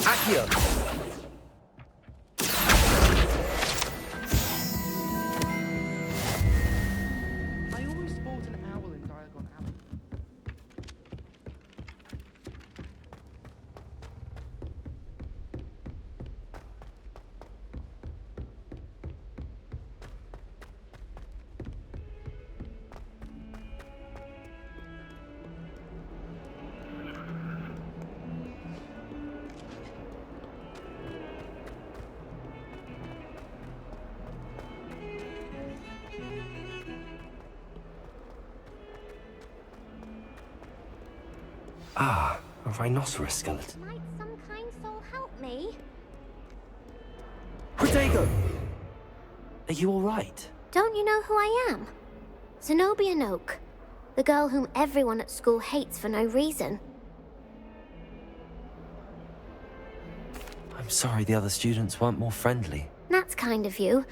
Accio! I always fought an owl in Diagon Alley. Ah, a rhinoceros skeleton. Might some kind soul help me? Protego! Are you alright? Don't you know who I am? Zenobia Noak, the girl whom everyone at school hates for no reason. I'm sorry the other students weren't more friendly. That's kind of you.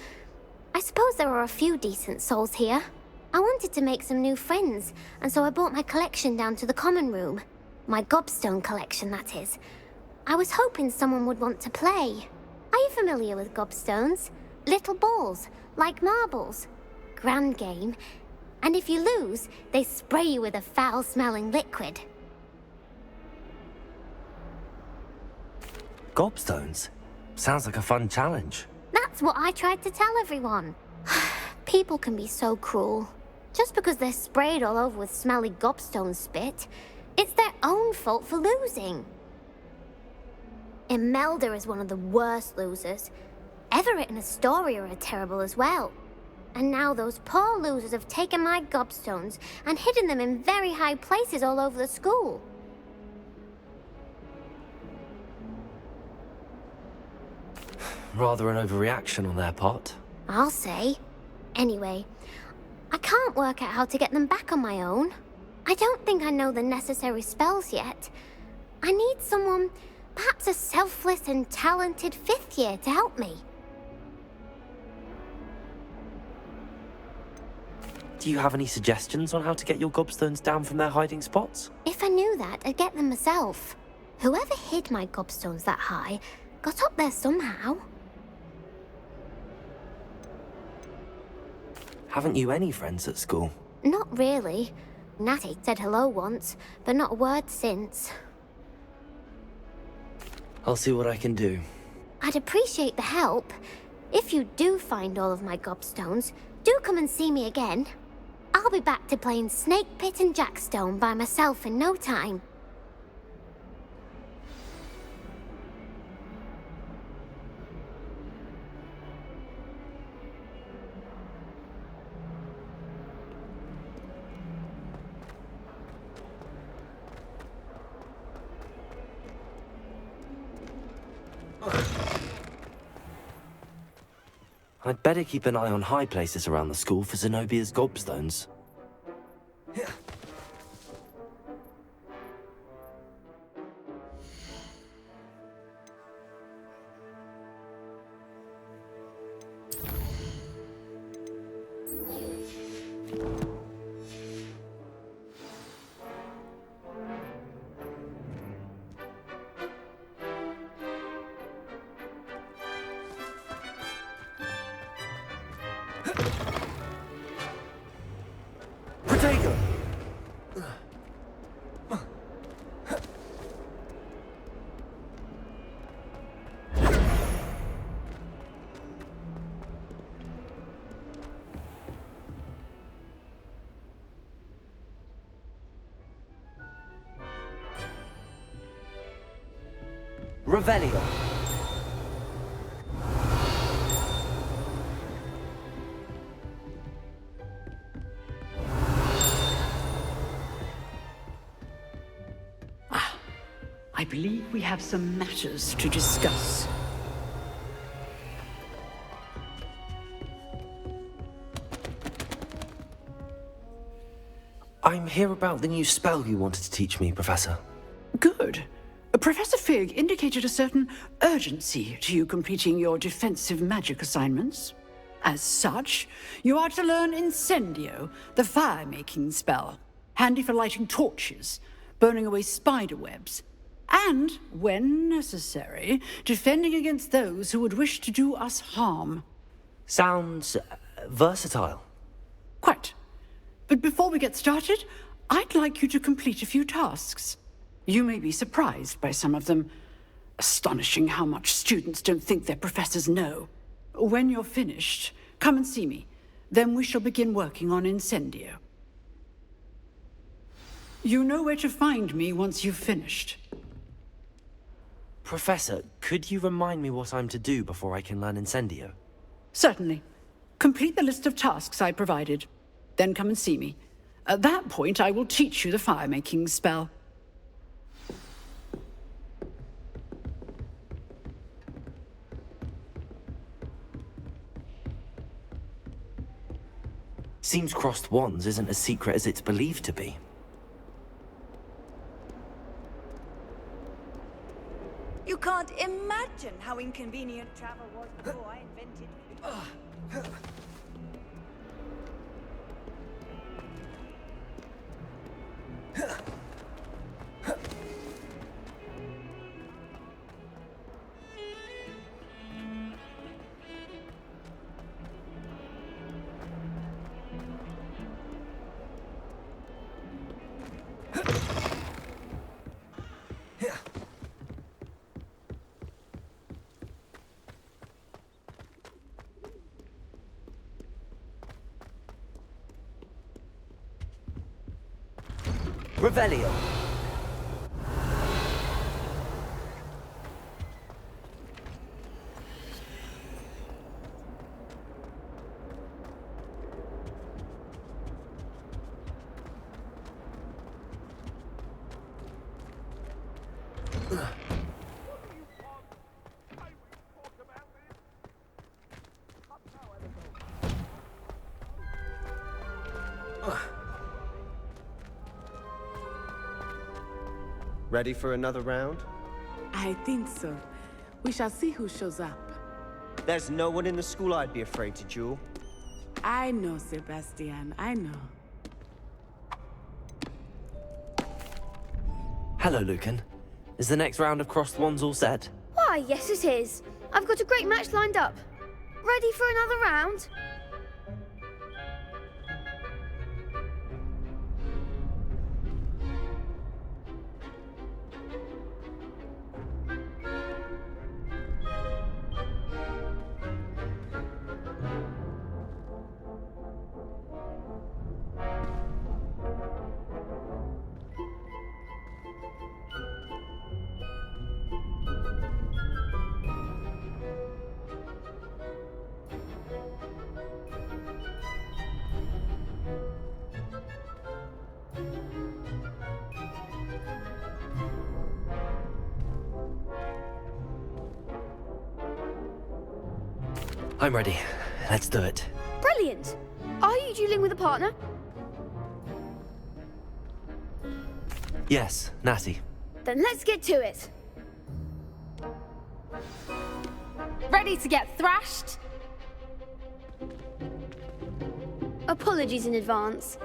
I suppose there are a few decent souls here. I wanted to make some new friends, and so I brought my collection down to the common room. My gobstone collection, that is. I was hoping someone would want to play. Are you familiar with gobstones? Little balls, like marbles. Grand game. And if you lose, they spray you with a foul-smelling liquid. Gobstones? Sounds like a fun challenge. That's what I tried to tell everyone. People can be so cruel. Just because they're sprayed all over with smelly gobstone spit, it's their own fault for losing. Imelda is one of the worst losers. Everett and Astoria are terrible as well. And now those poor losers have taken my gobstones and hidden them in very high places all over the school. Rather an overreaction on their part. I'll say. Anyway, I can't work out how to get them back on my own. I don't think I know the necessary spells yet. I need someone, perhaps a selfless and talented fifth year to help me. Do you have any suggestions on how to get your gobstones down from their hiding spots? If I knew that, I'd get them myself. Whoever hid my gobstones that high got up there somehow. Haven't you any friends at school? Not really. Natty said hello once, but not a word since. I'll see what I can do. I'd appreciate the help. If you do find all of my gobstones, do come and see me again. I'll be back to playing Snake Pit and Jackstone by myself in no time. I'd better keep an eye on high places around the school for Zenobia's gobstones. Protego! Revelio. I believe we have some matters to discuss. I'm here about the new spell you wanted to teach me, Professor. Good. Professor Fig indicated a certain urgency to you completing your defensive magic assignments. As such, you are to learn Incendio, the fire-making spell, handy for lighting torches, burning away spider webs, and, when necessary, defending against those who would wish to do us harm. Sounds versatile. Quite. But before we get started, I'd like you to complete a few tasks. You may be surprised by some of them. Astonishing how much students don't think their professors know. When you're finished, come and see me. Then we shall begin working on Incendio. You know where to find me once you've finished. Professor, could you remind me what I'm to do before I can learn Incendio? Certainly. Complete the list of tasks I provided. Then come and see me. At that point, I will teach you the fire-making spell. Seems crossed wands isn't as secret as it's believed to be. You can't imagine how inconvenient travel was before I invented food. Revelio. Ready for another round? I think so. We shall see who shows up. There's no one in the school I'd be afraid to duel. I know, Sebastian. I know. Hello, Lucan. Is the next round of crossed wands all set? Why, yes it is. I've got a great match lined up. Ready for another round? I'm ready. Let's do it. Brilliant! Are you dueling with a partner? Yes, Natty. Then let's get to it. Ready to get thrashed? Apologies in advance.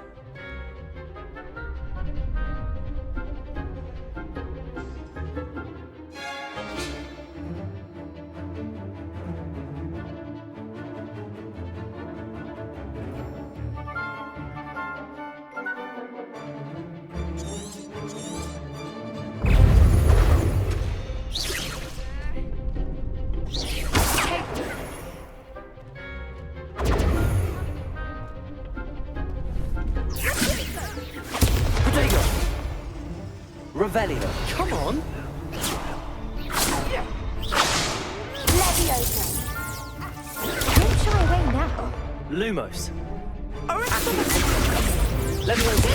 Revelio. Come on. Don't shy away now. Lumos. Leviosa.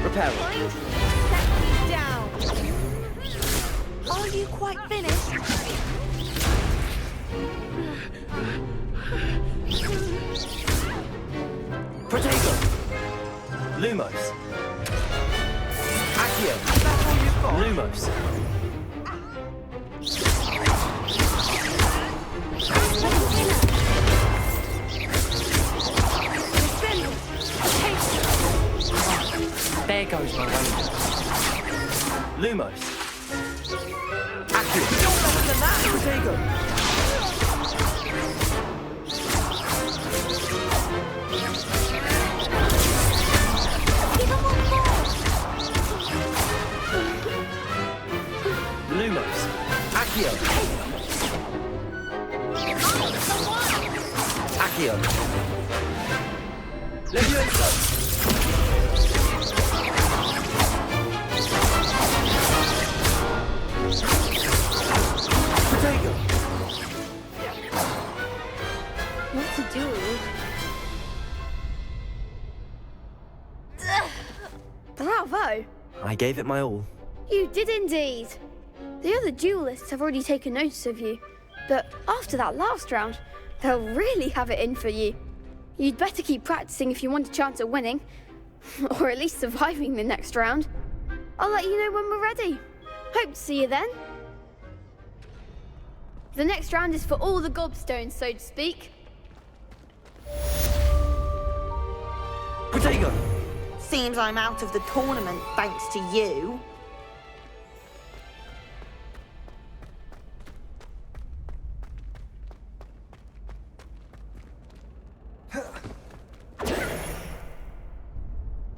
Repel. Set me down. Are you quite finished? Protego! Lumos! Accio! That's all you've got? Lumos! There goes my way. Lumos! Accio! You're better than that. Protego! Lumos! Accio! Accio! Levioso! Protego! What to do? Bravo! I gave it my all. You did indeed. The other duelists have already taken notice of you, but after that last round, they'll really have it in for you. You'd better keep practicing if you want a chance at winning, or at least surviving the next round. I'll let you know when we're ready. Hope to see you then. The next round is for all the gobstones, so to speak. Protego! Seems I'm out of the tournament thanks to you.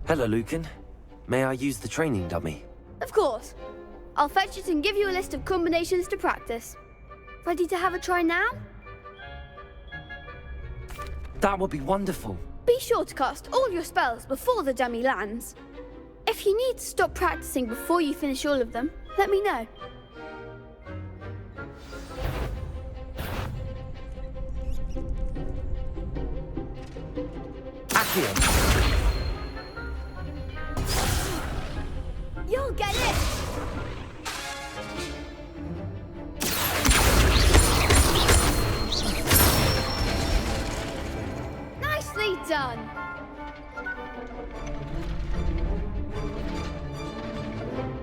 Hello, Lucan. May I use the training dummy? Of course. I'll fetch it and give you a list of combinations to practice. Ready to have a try now? That would be wonderful. Be sure to cast all your spells before the dummy lands. If you need to stop practicing before you finish all of them, let me know. Accio! You'll get it! Nicely done!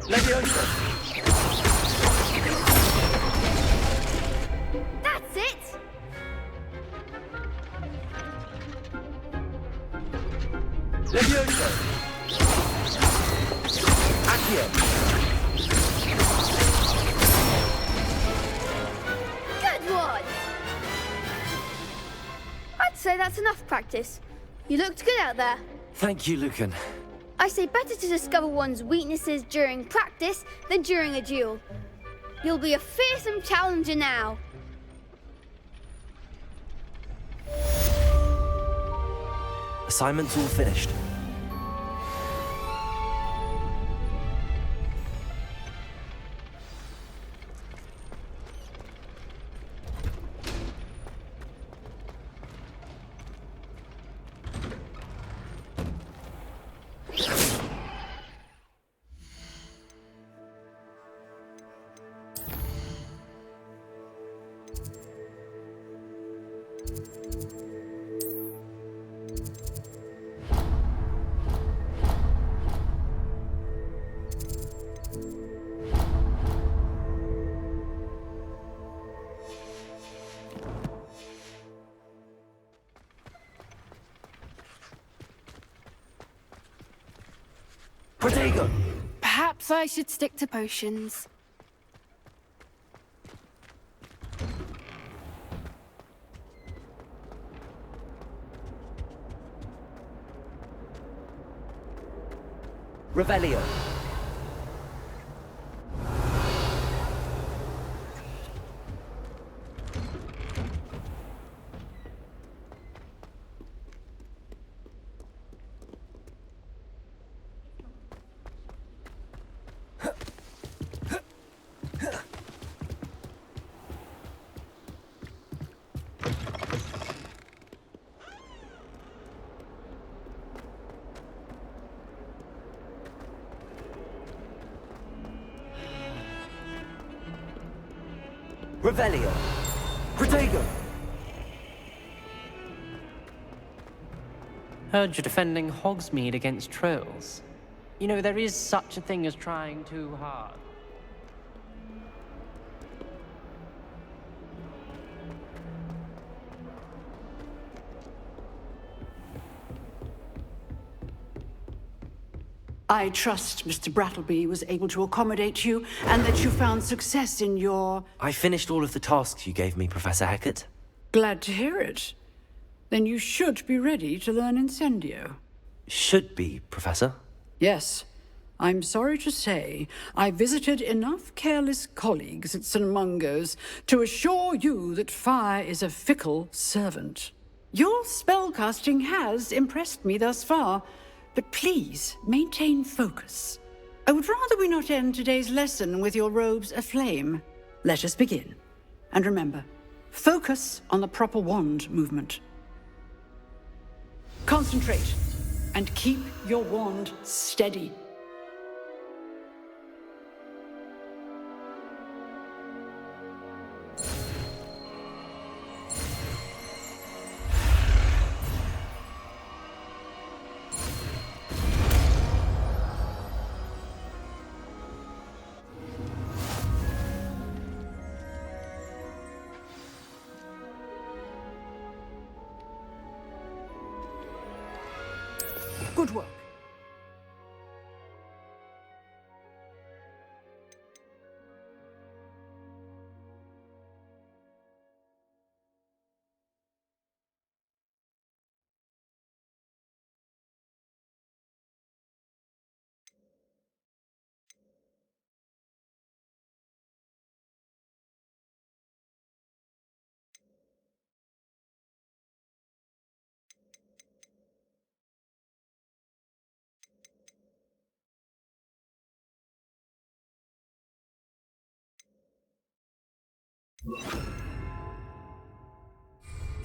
Levioso! That's it! Levioso! Accio! Good one! I'd say that's enough practice. You looked good out there. Thank you, Lucan. I say better to discover one's weaknesses during practice than during a duel. You'll be a fearsome challenger now. Assignment's all finished. Protego! Perhaps I should stick to potions. Revelio! Revelio. Protego. Heard you're defending Hogsmeade against trolls. You know, there is such a thing as trying too hard. I trust Mr. Brattleby was able to accommodate you, and that you found success in your... I finished all of the tasks you gave me, Professor Hecat. Glad to hear it. Then you should be ready to learn Incendio. Should be, Professor. Yes. I'm sorry to say, I visited enough careless colleagues at St. Mungo's to assure you that fire is a fickle servant. Your spellcasting has impressed me thus far, but please maintain focus. I would rather we not end today's lesson with your robes aflame. Let us begin. And remember, focus on the proper wand movement. Concentrate, and keep your wand steady. Good work.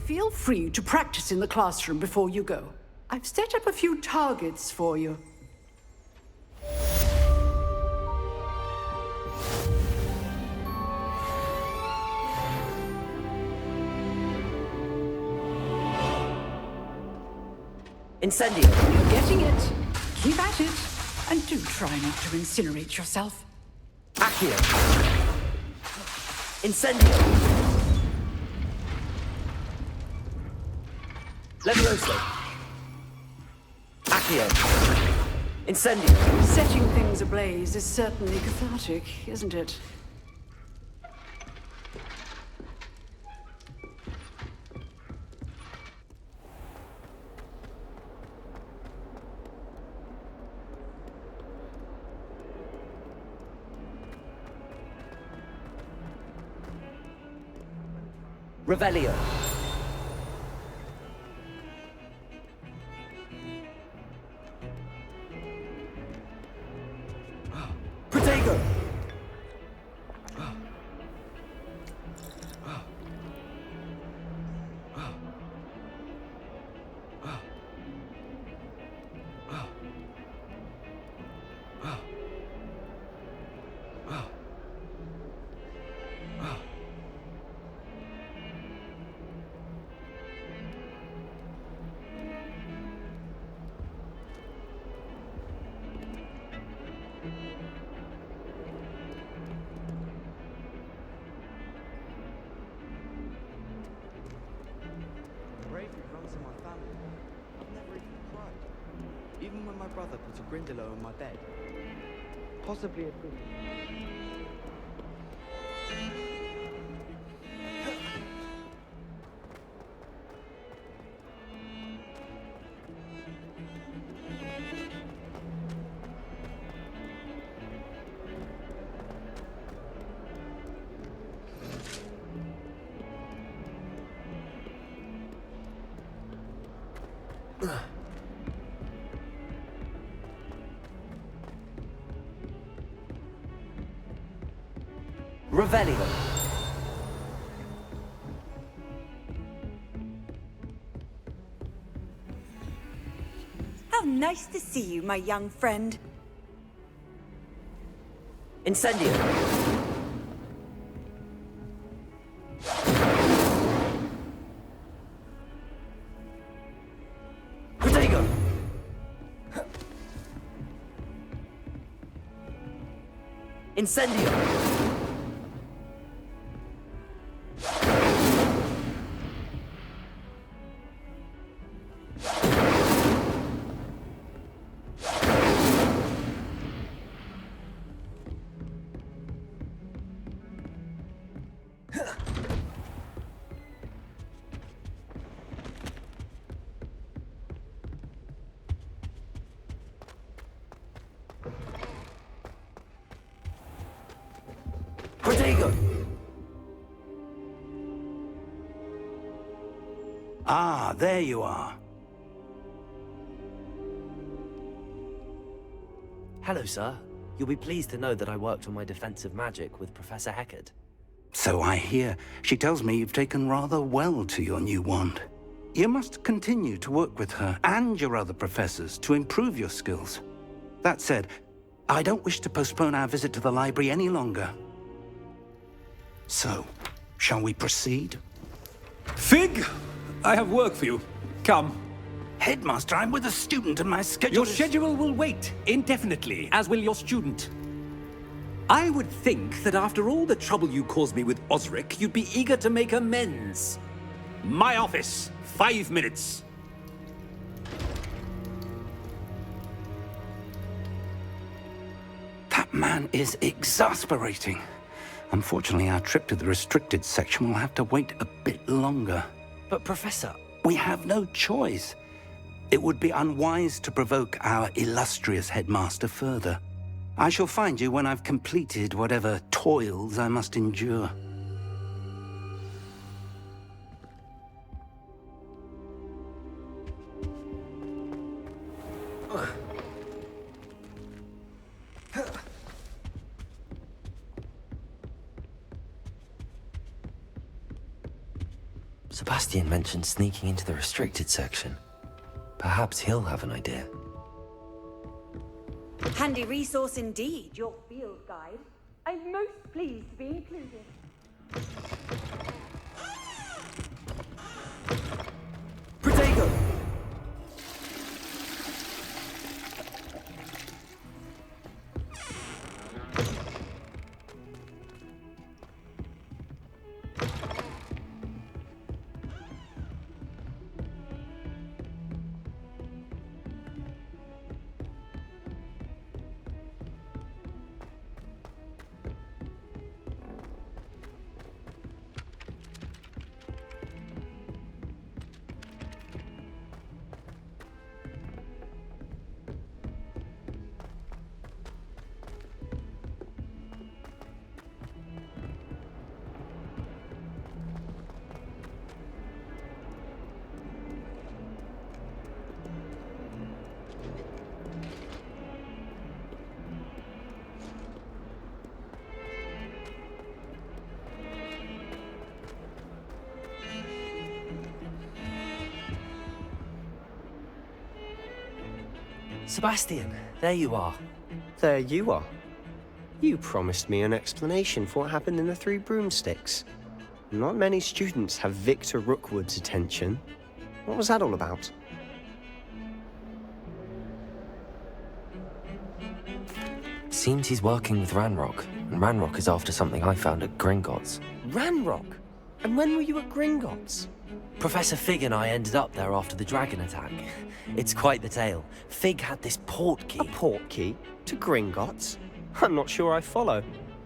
Feel free to practice in the classroom before you go. I've set up a few targets for you. Incendio. You're getting it. Keep at it. And do try not to incinerate yourself. Accio. Incendio. Levioso. Accio. Incendio. Setting things ablaze is certainly cathartic, isn't it? Revelio. Protego. Bravery runs in my family. I've never even cried. Even when my brother put a Grindylow on my bed. Possibly a good. Revelio. How nice to see you, my young friend. Incendio. Incendio! Protego! Ah, there you are. Hello, sir. You'll be pleased to know that I worked on my defensive magic with Professor Heckard. So I hear. She tells me you've taken rather well to your new wand. You must continue to work with her and your other professors to improve your skills. That said, I don't wish to postpone our visit to the library any longer. So, shall we proceed? Fig, I have work for you. Come. Headmaster, I'm with a student and my schedule Your schedule will wait indefinitely, as will your student. I would think that after all the trouble you caused me with Osric, you'd be eager to make amends. My office, 5 minutes. That man is exasperating. Unfortunately, our trip to the restricted section will have to wait a bit longer. But, Professor... We have no choice. It would be unwise to provoke our illustrious headmaster further. I shall find you when I've completed whatever toils I must endure. Sebastian mentioned sneaking into the restricted section. Perhaps he'll have an idea. Handy resource indeed, your field guide. I'm most pleased to be included. Protego! Sebastian, there you are. There you are. You promised me an explanation for what happened in the Three Broomsticks. Not many students have Victor Rookwood's attention. What was that all about? Seems he's working with Ranrock, and Ranrock is after something I found at Gringotts. Ranrock? And when were you at Gringotts? Professor Fig and I ended up there after the dragon attack. It's quite the tale. Fig had this port key. A port key? To Gringotts? I'm not sure I follow.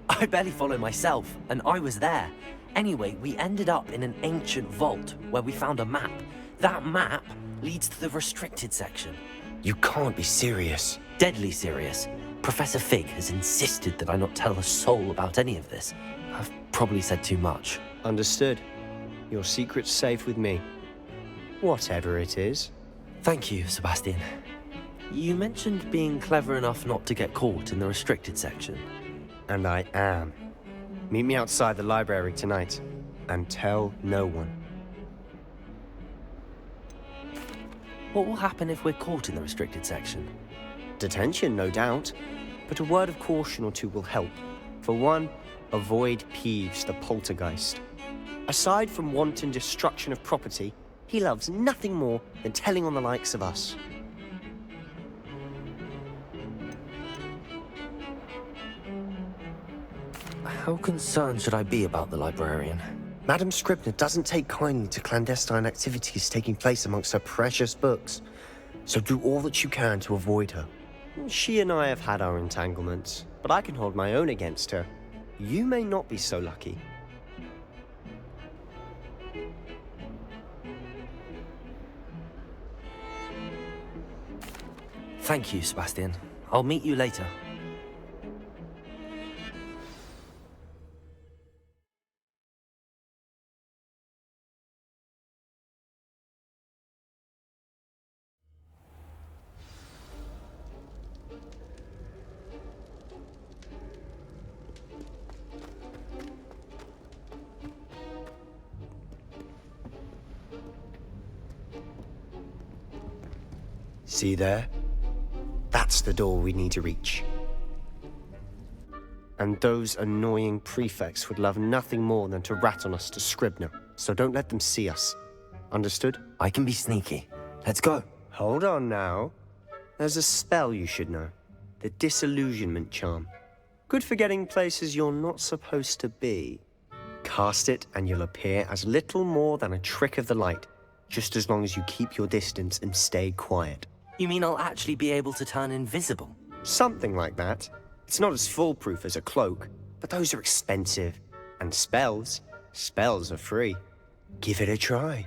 I barely follow myself, and I was there. Anyway, we ended up in an ancient vault where we found a map. That map leads to the restricted section. You can't be serious. Deadly serious. Professor Fig has insisted that I not tell a soul about any of this. I've probably said too much. Understood. Your secret's safe with me. Whatever it is. Thank you, Sebastian. You mentioned being clever enough not to get caught in the restricted section. And I am. Meet me outside the library tonight, and tell no one. What will happen if we're caught in the restricted section? Detention, no doubt. But a word of caution or two will help. For one, avoid Peeves, the poltergeist. Aside from wanton destruction of property, he loves nothing more than telling on the likes of us. How concerned should I be about the librarian? Madam Scribner doesn't take kindly to clandestine activities taking place amongst her precious books, so do all that you can to avoid her. She and I have had our entanglements, but I can hold my own against her. You may not be so lucky. Thank you, Sebastian. I'll meet you later. See there? That's the door we need to reach. And those annoying prefects would love nothing more than to rat on us to Scribner, so don't let them see us. Understood? I can be sneaky. Let's go. Hold on now. There's a spell you should know. The Disillusionment Charm. Good for getting places you're not supposed to be. Cast it and you'll appear as little more than a trick of the light, just as long as you keep your distance and stay quiet. You mean I'll actually be able to turn invisible? Something like that. It's not as foolproof as a cloak, but those are expensive. And spells are free. Give it a try.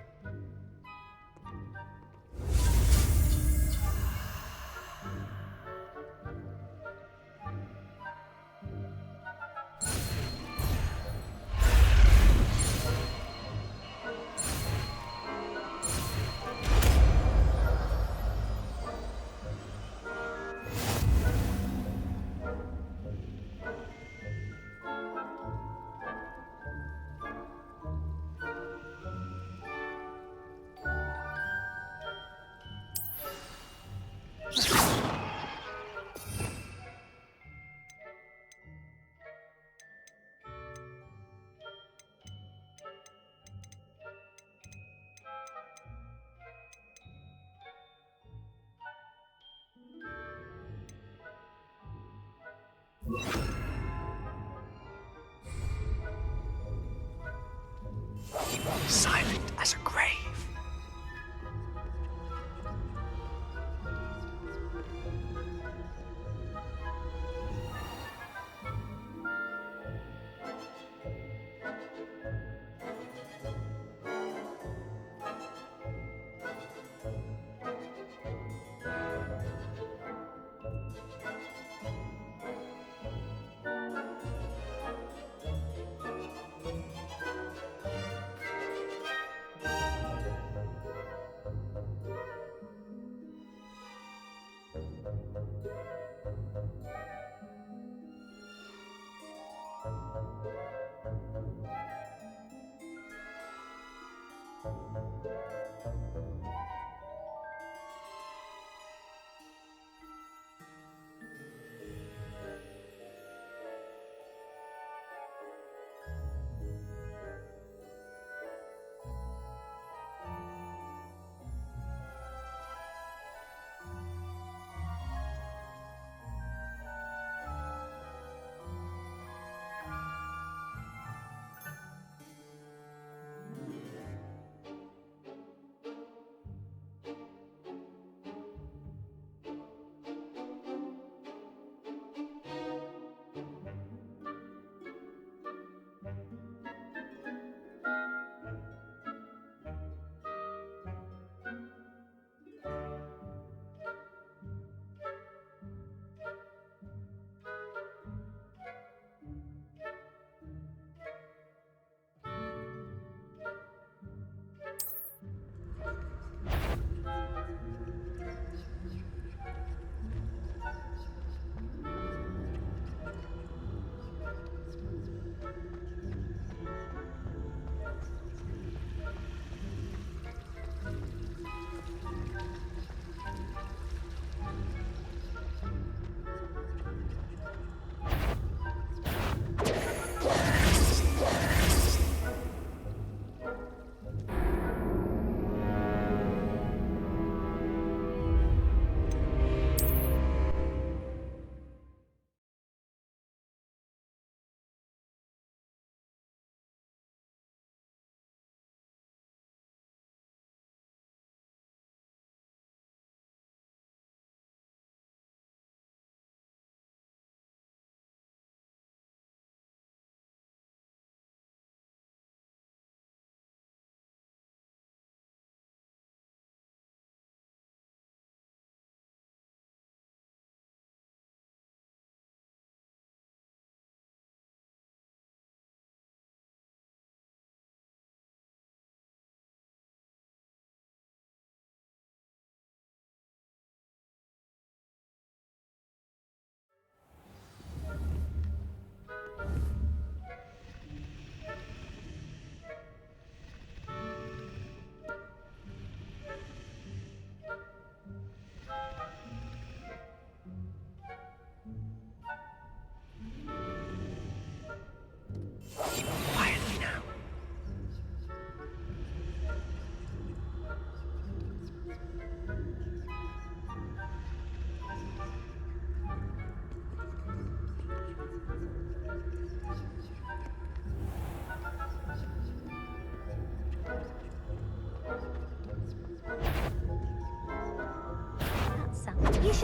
Silent as a grave.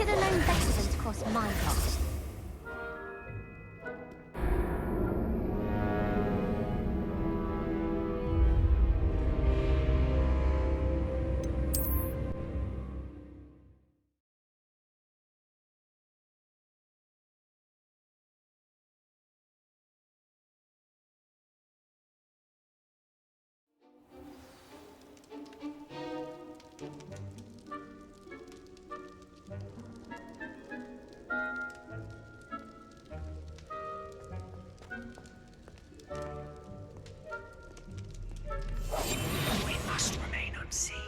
should have known better than to cross my path. We must remain unseen.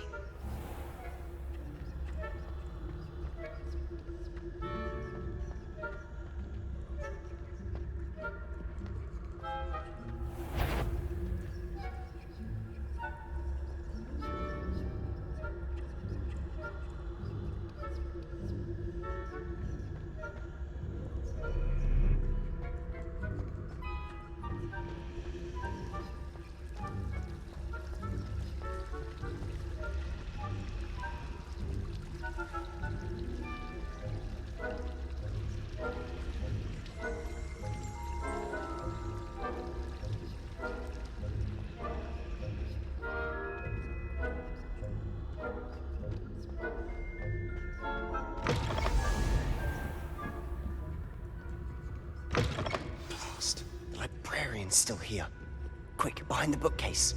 Blast. The librarian's still here. Quick, behind the bookcase.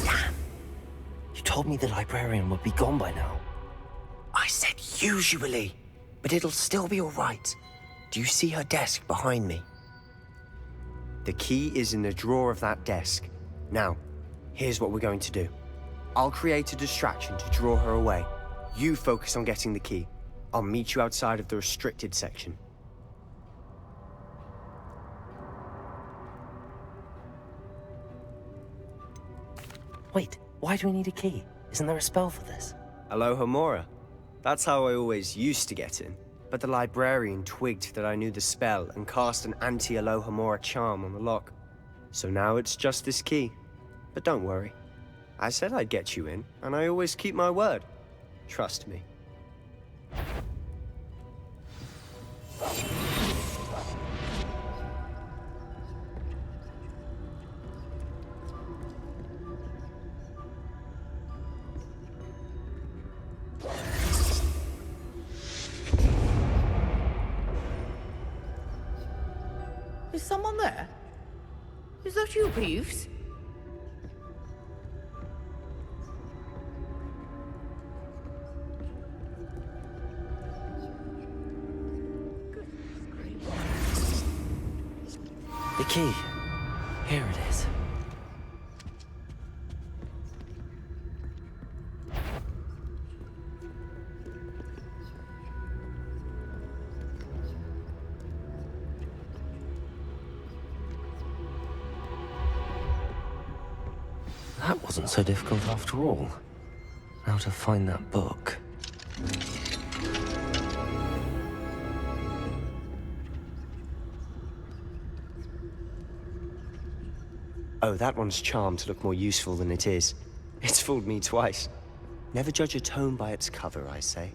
Damn! You told me the librarian would be gone by now. I said usually, but it'll still be all right. Do you see her desk behind me? The key is in the drawer of that desk. Now, here's what we're going to do. I'll create a distraction to draw her away. You focus on getting the key. I'll meet you outside of the restricted section. Wait, why do we need a key? Isn't there a spell for this? Alohomora. That's how I always used to get in. But the librarian twigged that I knew the spell and cast an anti-Alohomora charm on the lock. So now it's just this key. But don't worry. I said I'd get you in, and I always keep my word. Trust me. Is someone there? Is that you, Peeves? The key. Here it is. That wasn't so difficult after all. Now to find that book. Oh, that one's charmed to look more useful than it is. It's fooled me twice. Never judge a tome by its cover, I say.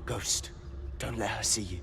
Ghost, don't let her see you.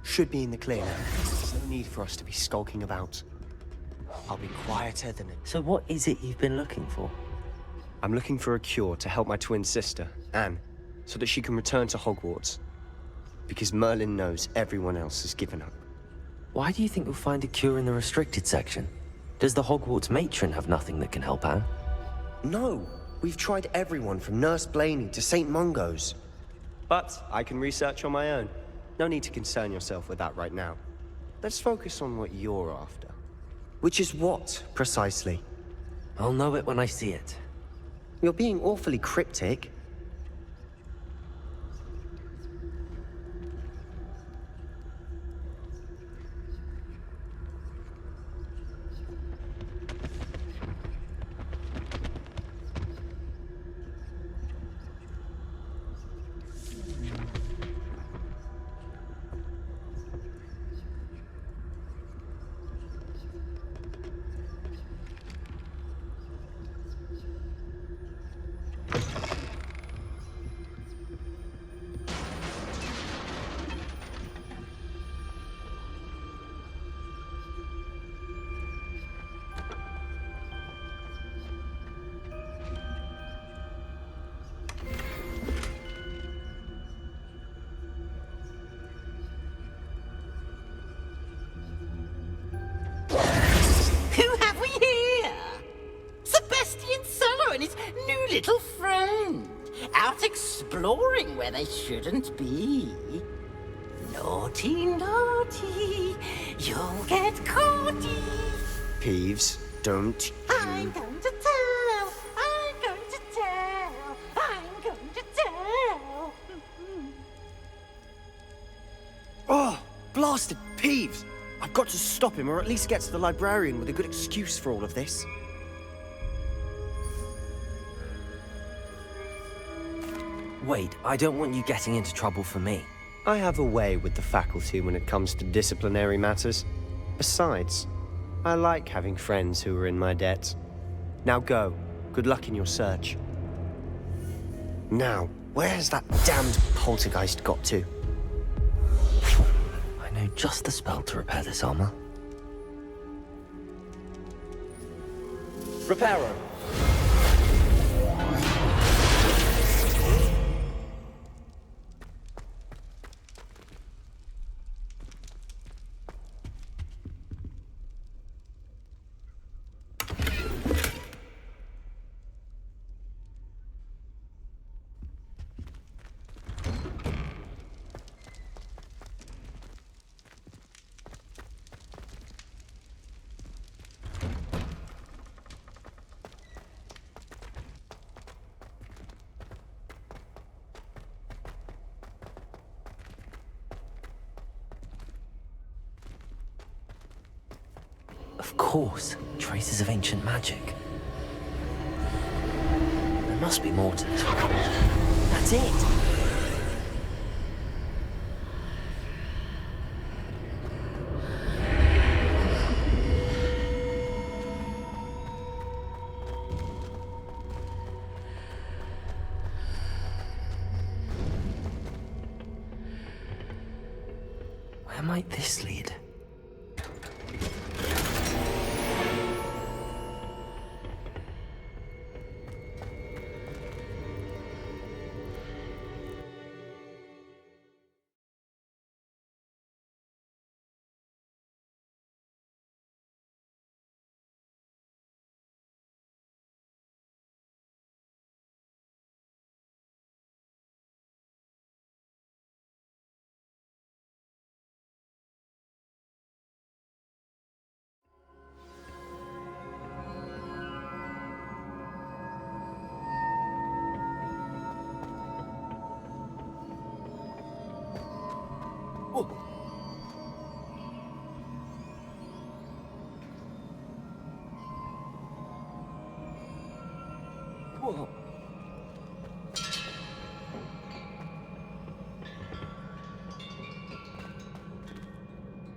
Should be in the clear now. There's no need for us to be skulking about. I'll be quieter than a... So what is it you've been looking for? I'm looking for a cure to help my twin sister, Anne, so that she can return to Hogwarts. Because Merlin knows everyone else has given up. Why do you think you'll find a cure in the restricted section? Does the Hogwarts matron have nothing that can help Anne? No, we've tried everyone from Nurse Blaney to St. Mungo's. But I can research on my own. No need to concern yourself with that right now. Let's focus on what you're after. Which is what, precisely? I'll know it when I see it. You're being awfully cryptic. Who have we here? Sebastian Cello and his new little friend. Out exploring where they shouldn't be. Naughty, naughty, you'll get caughty. Peeves, don't you... I'm going to tell, I'm going to tell, I'm going to tell. Oh, blasted Peeves! I've got to stop him, or at least get to the librarian with a good excuse for all of this. Wait, I don't want you getting into trouble for me. I have a way with the faculty when it comes to disciplinary matters. Besides, I like having friends who are in my debt. Now go. Good luck in your search. Now, where's that damned poltergeist got to? I know just the spell to repair this armor. Reparo. Of course, traces of ancient magic. There must be more to this. That's it! Where might this lead? Oh. Whoa.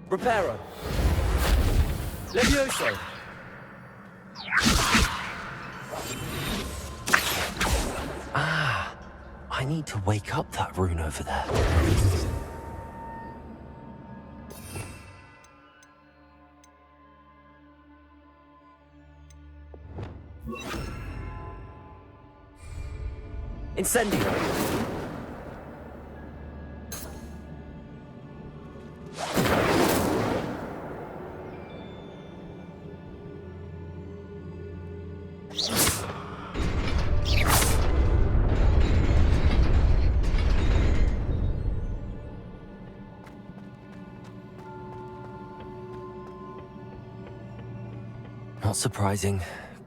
Reparo. Levioso. Ah, I need to wake up that rune over there. Incendio. Not surprising.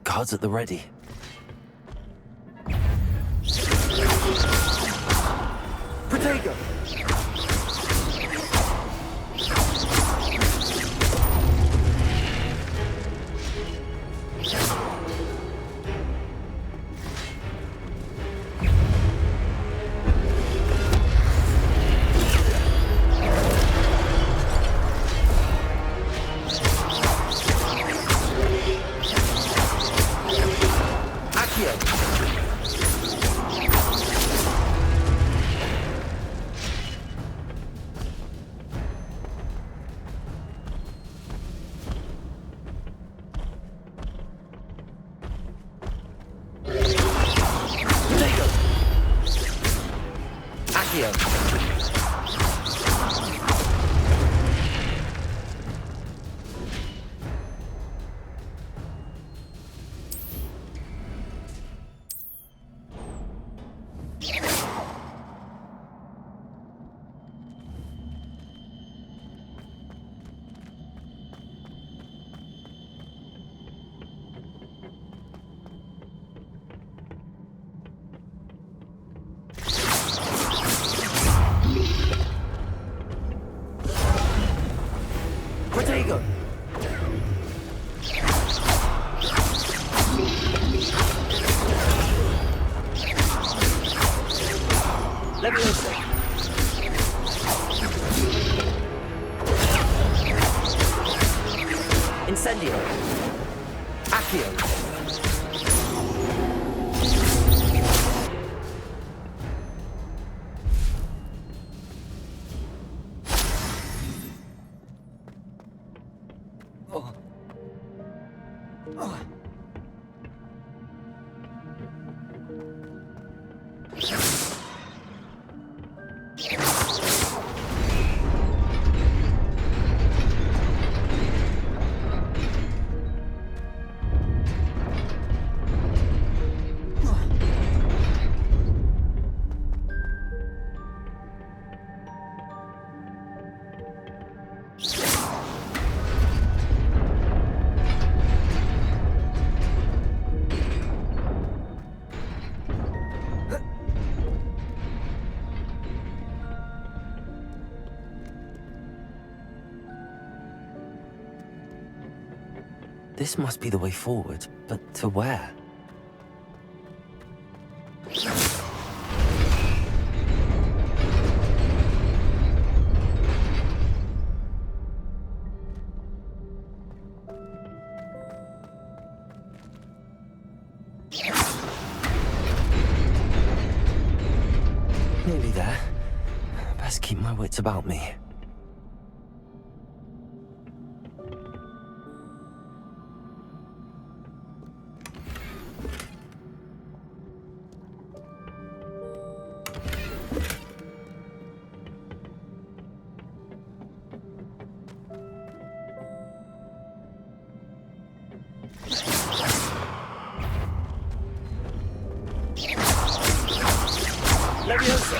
Guards at the ready. Protego! Protego! Levioso! Incendio! Accio! This must be the way forward, but to where? Nearly there. Best keep my wits about me. Levioso!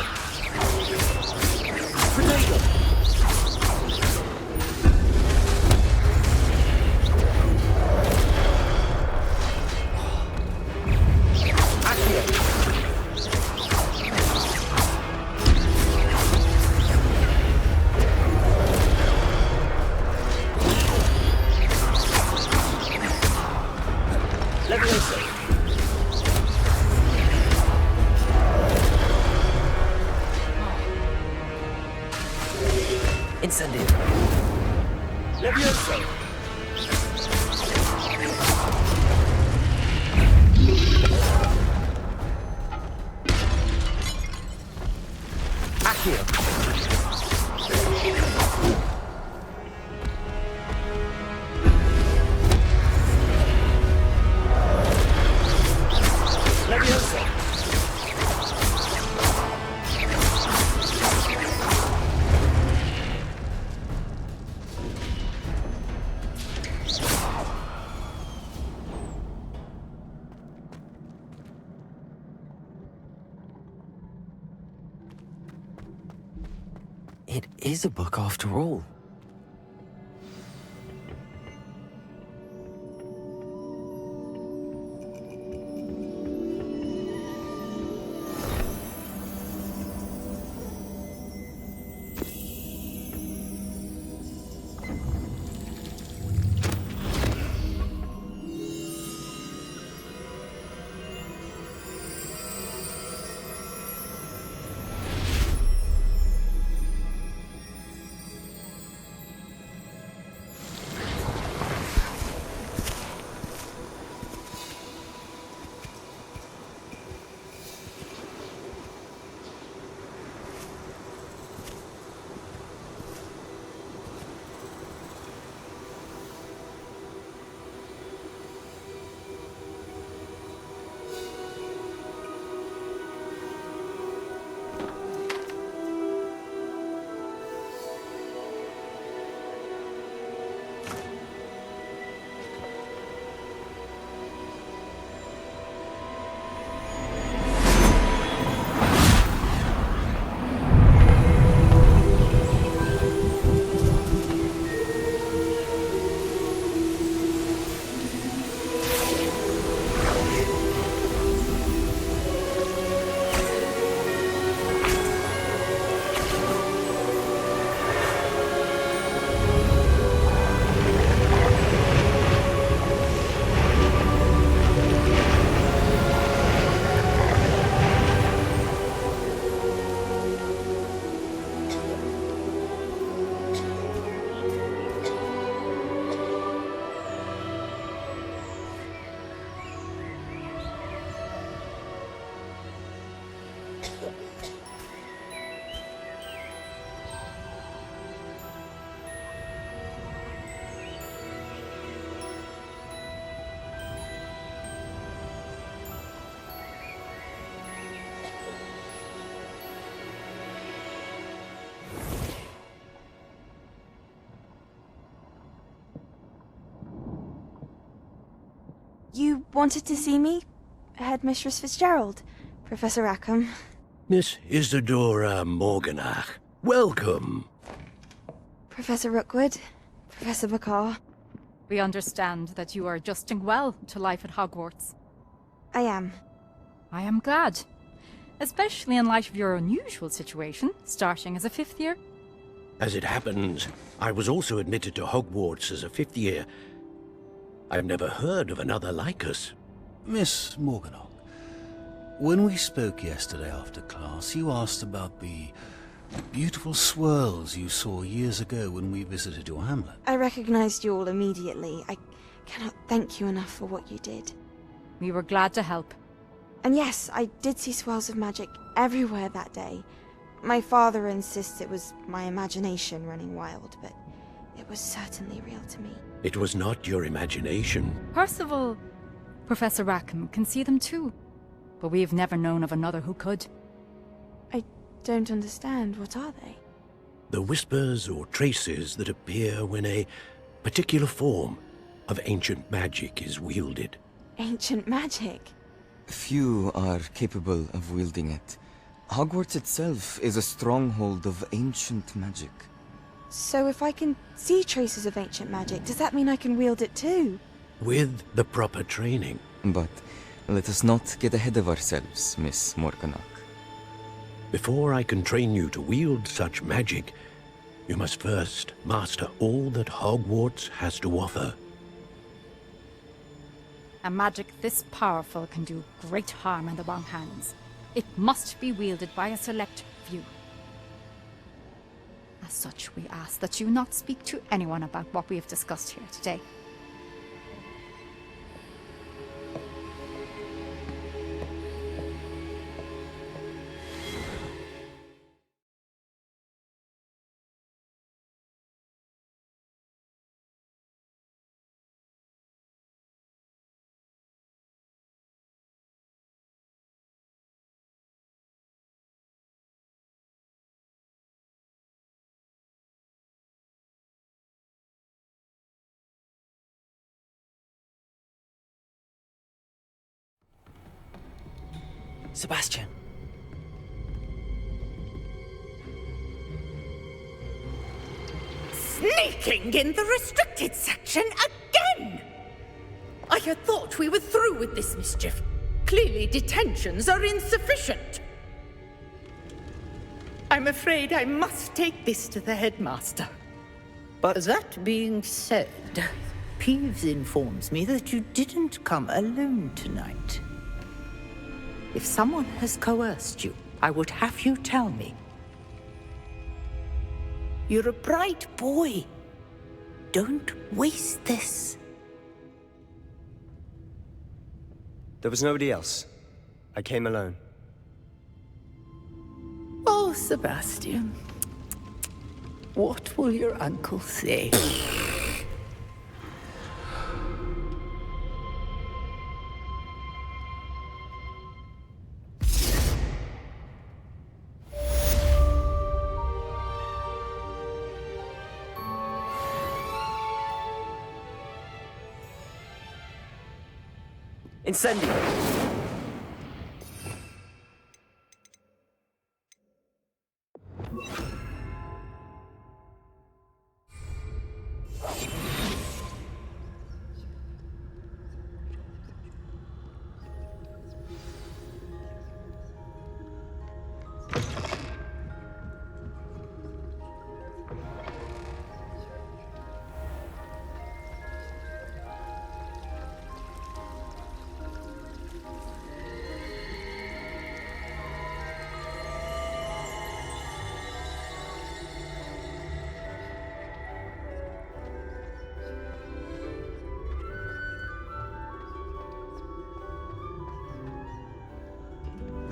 Protego! Accio! Levioso! Incendio. Levioso! Accio! Levioso! It is a book after all. You wanted to see me? Headmistress Fitzgerald? Professor Rackham? Miss Isadora Morganach, welcome. Professor Rookwood? Professor Bakar? We understand that you are adjusting well to life at Hogwarts. I am. I am glad. Especially in light of your unusual situation, starting as a 5th year. As it happens, I was also admitted to Hogwarts as a 5th year. I've never heard of another like us. Miss Morganach, when we spoke yesterday after class, you asked about the beautiful swirls you saw years ago when we visited your hamlet. I recognized you all immediately. I cannot thank you enough for what you did. We were glad to help. And yes, I did see swirls of magic everywhere that day. My father insists it was my imagination running wild, but it was certainly real to me. It was not your imagination. Percival, Professor Rackham can see them too. But we have never known of another who could. I don't understand. What are they? The whispers or traces that appear when a particular form of ancient magic is wielded. Ancient magic? Few are capable of wielding it. Hogwarts itself is a stronghold of ancient magic. So if I can see traces of ancient magic, does that mean I can wield it too? With the proper training. But let us not get ahead of ourselves, Miss Morganach. Before I can train you to wield such magic, you must first master all that Hogwarts has to offer. A magic this powerful can do great harm in the wrong hands. It must be wielded by a select few. A As such, we ask that you not speak to anyone about what we have discussed here today. Sebastian. Sneaking in the restricted section again! I had thought we were through with this mischief. Clearly detentions are insufficient. I'm afraid I must take this to the headmaster. But that being said, Peeves informs me that you didn't come alone tonight. If someone has coerced you, I would have you tell me. You're a bright boy. Don't waste this. There was nobody else. I came alone. Oh, Sebastian. What will your uncle say? Incendio!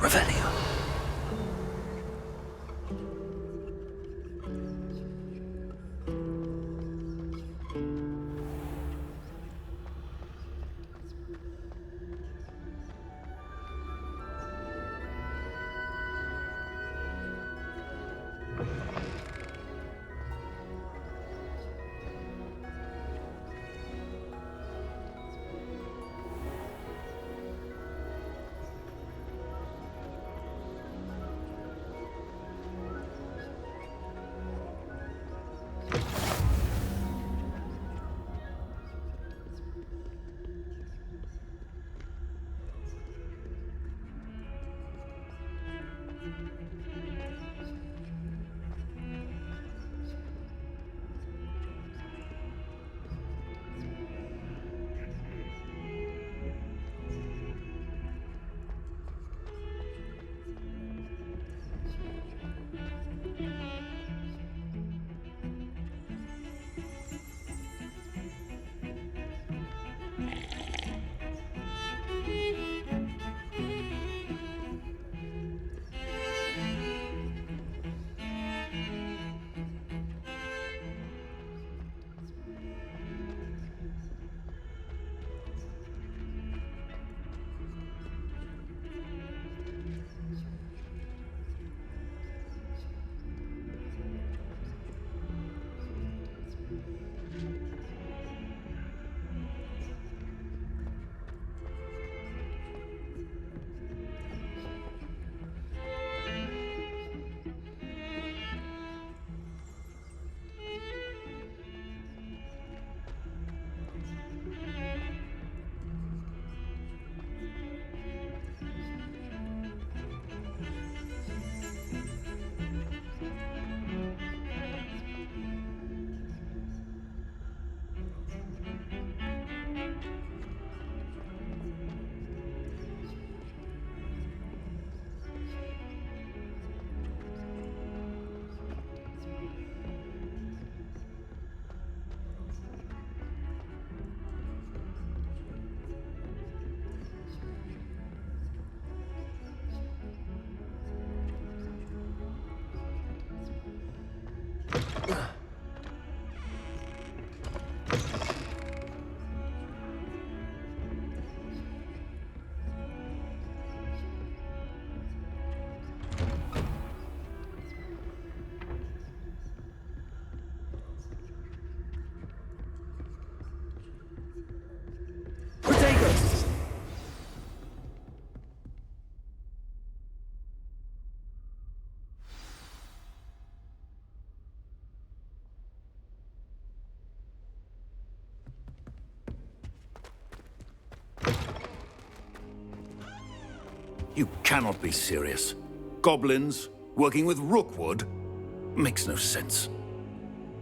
Revelio. You cannot be serious. Goblins working with Rookwood? Makes no sense.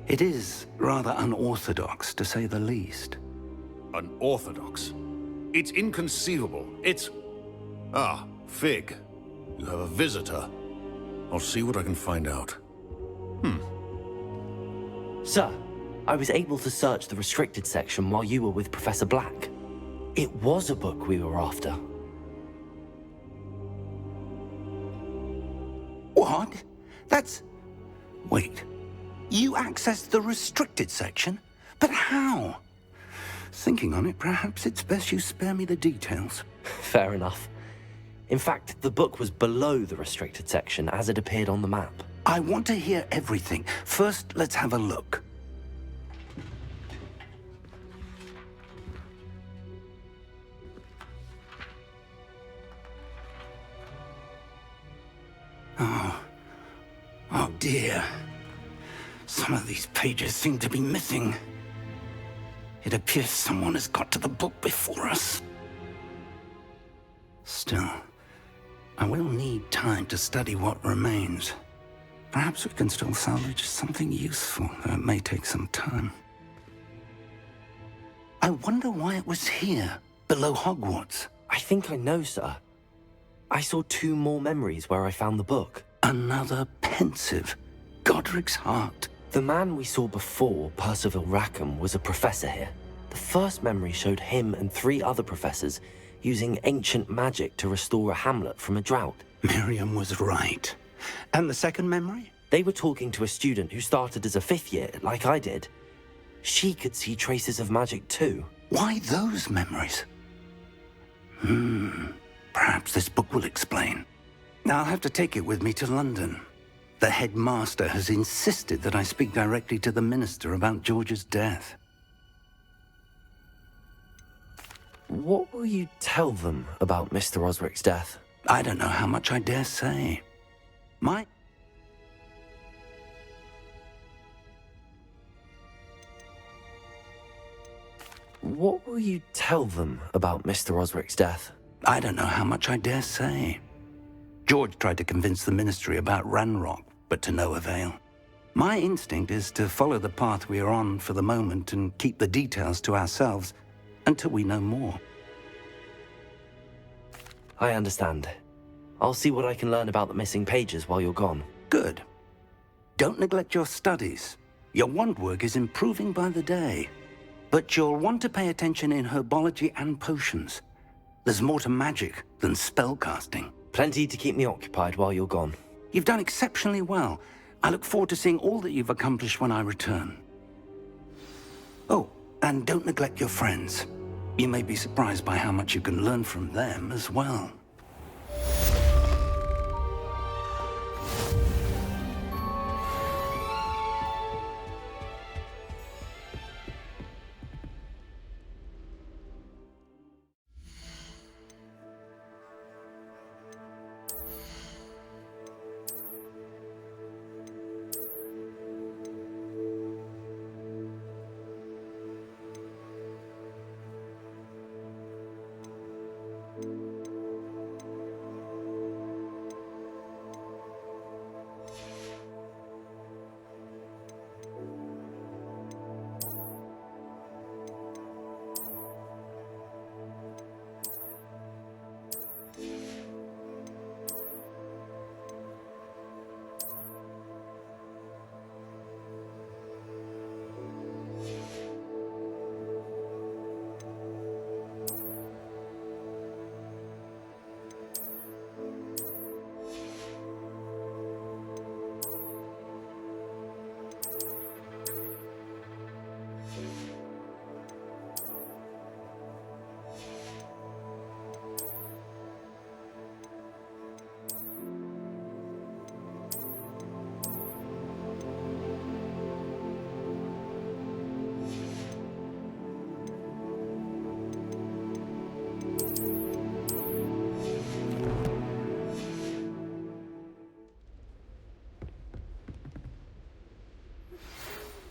It is rather unorthodox, to say the least. Unorthodox? It's inconceivable. It's... Ah, Fig. You have a visitor. I'll see what I can find out. Sir, I was able to search the restricted section while you were with Professor Black. It was a book we were after. What? That's... Wait. You accessed the restricted section? But how? Thinking on it, perhaps it's best you spare me the details. Fair enough. In fact, the book was below the restricted section as it appeared on the map. I want to hear everything. First, let's have a look. Oh dear. Some of these pages seem to be missing. It appears someone has got to the book before us. Still, I will need time to study what remains. Perhaps we can still salvage something useful, though it may take some time. I wonder why it was here, below Hogwarts. I think I know, sir. I saw 2 more memories where I found the book. Another pensive. Godric's heart. The man we saw before, Percival Rackham, was a professor here. The first memory showed him and 3 other professors using ancient magic to restore a hamlet from a drought. Miriam was right. And the second memory? They were talking to a student who started as a 5th year, like I did. She could see traces of magic too. Why those memories? Perhaps this book will explain. I'll have to take it with me to London. The headmaster has insisted that I speak directly to the minister about George's death. What will you tell them about Mr. Osric's death? I don't know how much I dare say. What will you tell them about Mr. Osric's death? I don't know how much I dare say. George tried to convince the ministry about Ranrock, but to no avail. My instinct is to follow the path we are on for the moment and keep the details to ourselves until we know more. I understand. I'll see what I can learn about the missing pages while you're gone. Good. Don't neglect your studies. Your wand work is improving by the day. But you'll want to pay attention in herbology and potions. There's more to magic than spellcasting. Plenty to keep me occupied while you're gone. You've done exceptionally well. I look forward to seeing all that you've accomplished when I return. Oh, and don't neglect your friends. You may be surprised by how much you can learn from them as well.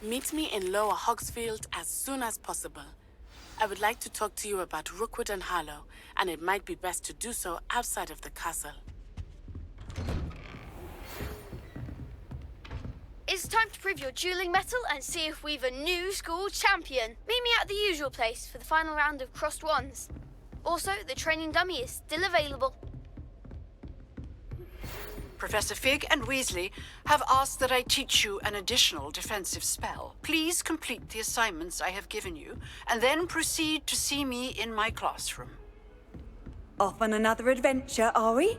Meet me in Lower Hogsfield as soon as possible. I would like to talk to you about Rookwood and Harlow, and it might be best to do so outside of the castle. It's time to prove your dueling mettle and see if we've a new school champion. Meet me at the usual place for the final round of crossed wands. Also, the training dummy is still available. Professor Fig and Weasley have asked that I teach you an additional defensive spell. Please complete the assignments I have given you, and then proceed to see me in my classroom. Off on another adventure, are we?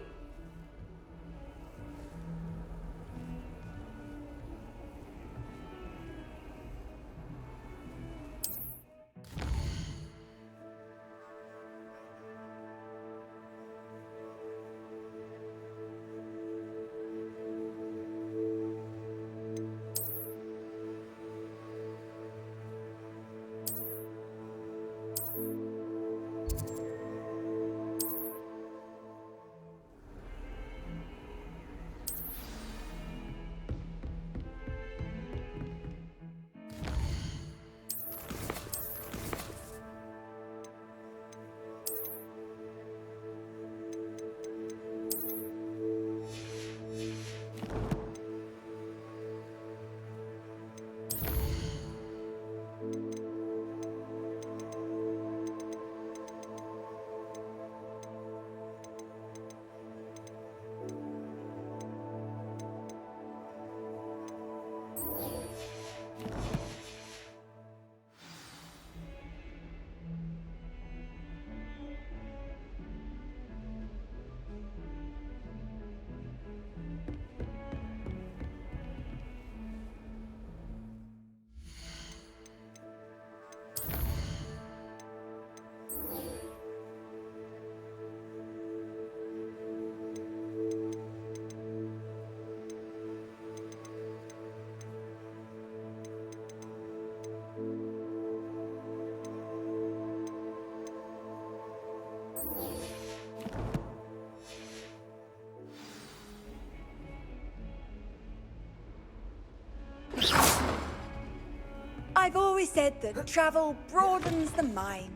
I've always said that travel broadens the mind.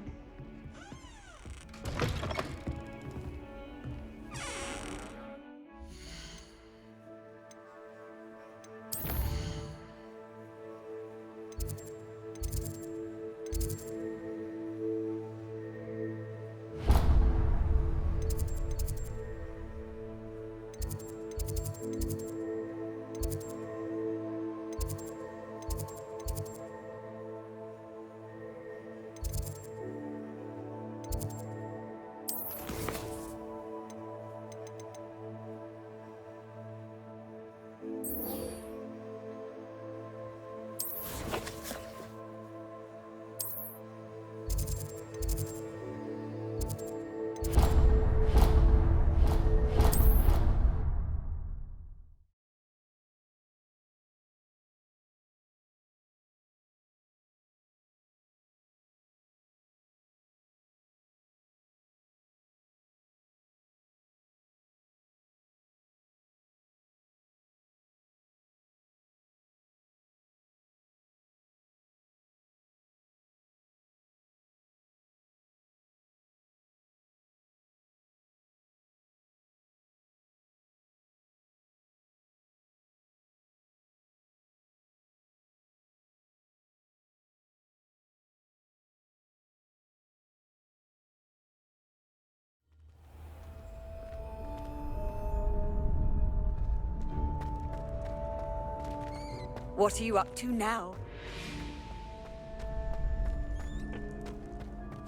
What are you up to now?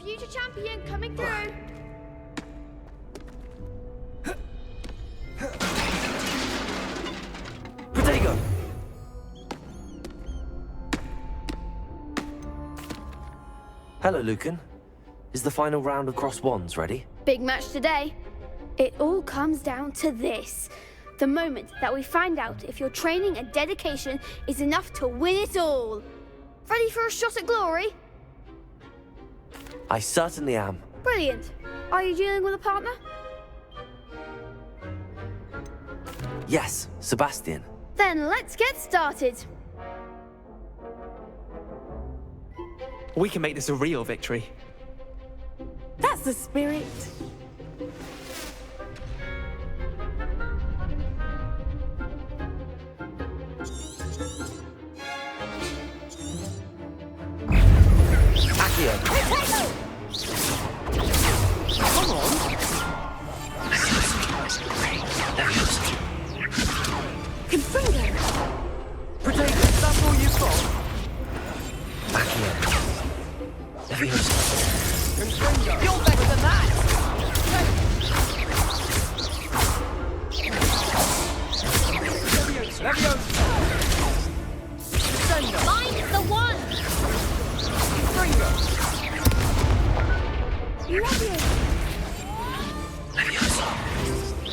Future champion coming through. Protego! Hello, Lucan. Is the final round of crossed wands ready? Big match today. It all comes down to this. The moment that we find out if your training and dedication is enough to win it all. Ready for a shot at glory? I certainly am. Brilliant. Are you dealing with a partner? Yes, Sebastian. Then let's get started. We can make this a real victory. That's the spirit. Accio! Come on! Confringo! Potato, that's all you've got? Accio! Leviosa! Confringo! You're better than that! Leviosa! Descendo! Mine's the one! Confringo! Leviosa! Leviosa!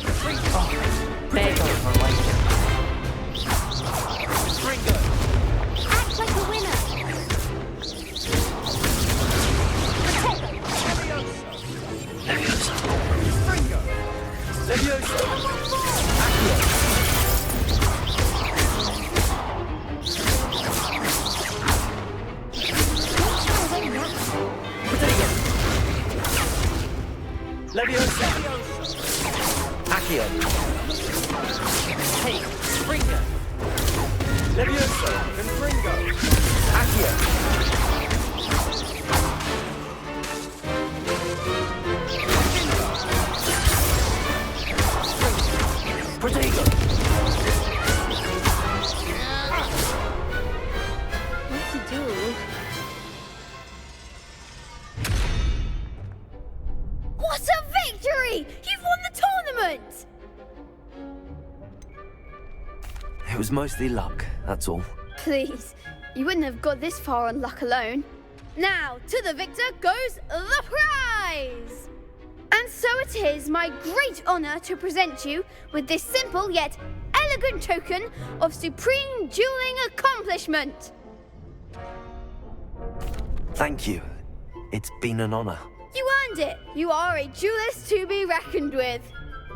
Confringo! There goes my way. Confringo! Act like a winner! Leviosa! Confringo! Leviosa! Accio! Leviosa! Accio! Hey, Confringo! Leviosa! Confringo! Accio! Protego! What to do? What a victory! You've won the tournament! It was mostly luck, that's all. Please, you wouldn't have got this far on luck alone. Now, to the victor goes the prize! And so it is my great honour to present you with this simple yet elegant token of supreme dueling accomplishment. Thank you. It's been an honor. You earned it. You are a duelist to be reckoned with.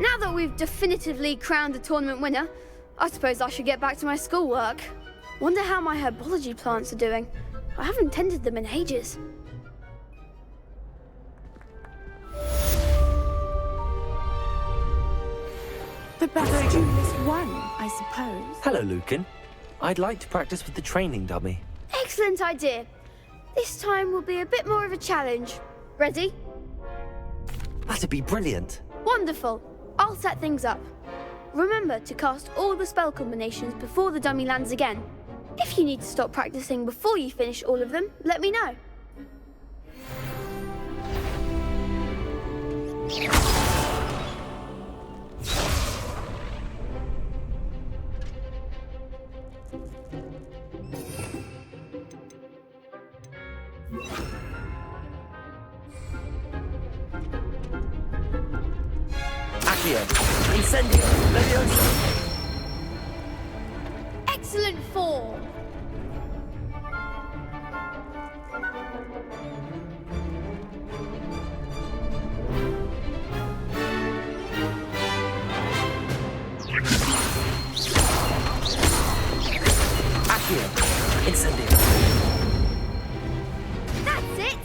Now that we've definitively crowned the tournament winner, I suppose I should get back to my schoolwork. Wonder how my herbology plants are doing. I haven't tended them in ages. The best duelist won, I suppose. Hello, Lucan. I'd like to practice with the training dummy. Excellent idea. This time will be a bit more of a challenge. Ready? That'd be brilliant. Wonderful. I'll set things up. Remember to cast all the spell combinations before the dummy lands again. If you need to stop practicing before you finish all of them, let me know. Accio! Incendio! Leviosa! Excellent form. Accio! Incendio! That's it.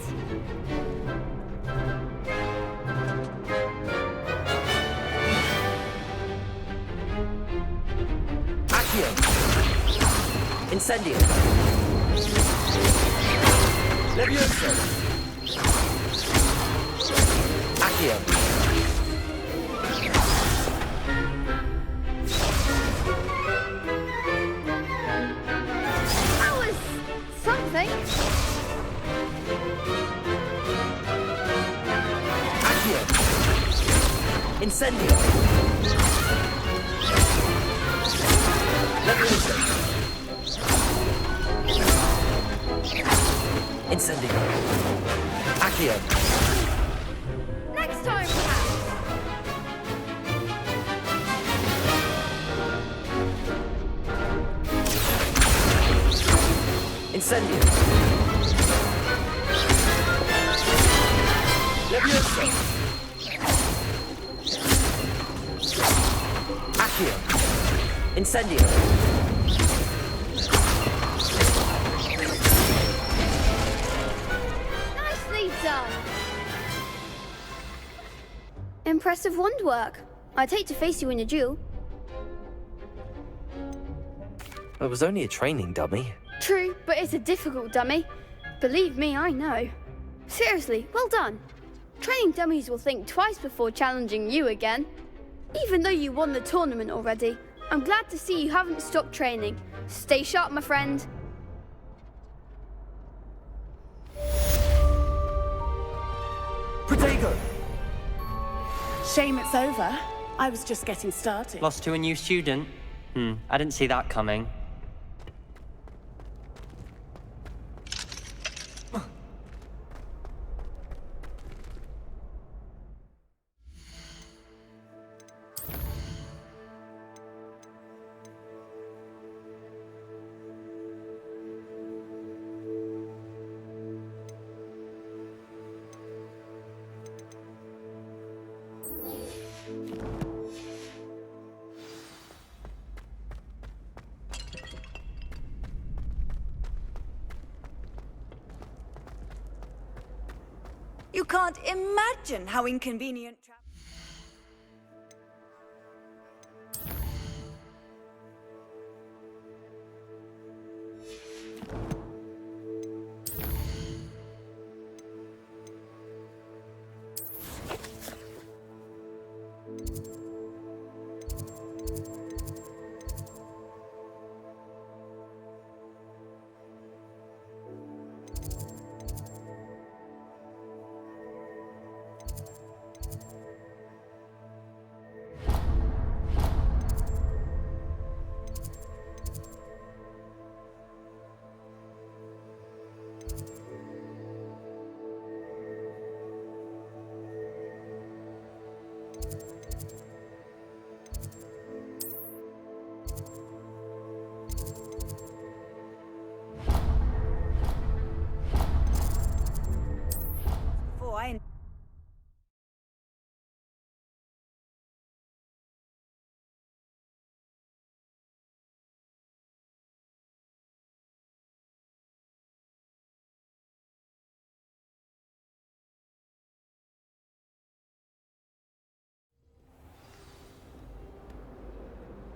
Accio! Incendio! Leviosa! Accio! That was something. Accio! Incendio! Leviosa! Incendio! Accio! Next time, perhaps. Incendio! Leviosa! Accio! Incendio! impressive wand work. I'd hate to face you in a duel. It was only a training dummy. True, but it's a difficult dummy. Believe me, I know. Seriously, well done. Training dummies will think twice before challenging you again. Even though you won the tournament already, I'm glad to see you haven't stopped training. Stay sharp, my friend. Protego! Shame it's over. I was just getting started. Lost to a new student? I didn't see that coming. You can't imagine how inconvenient travel.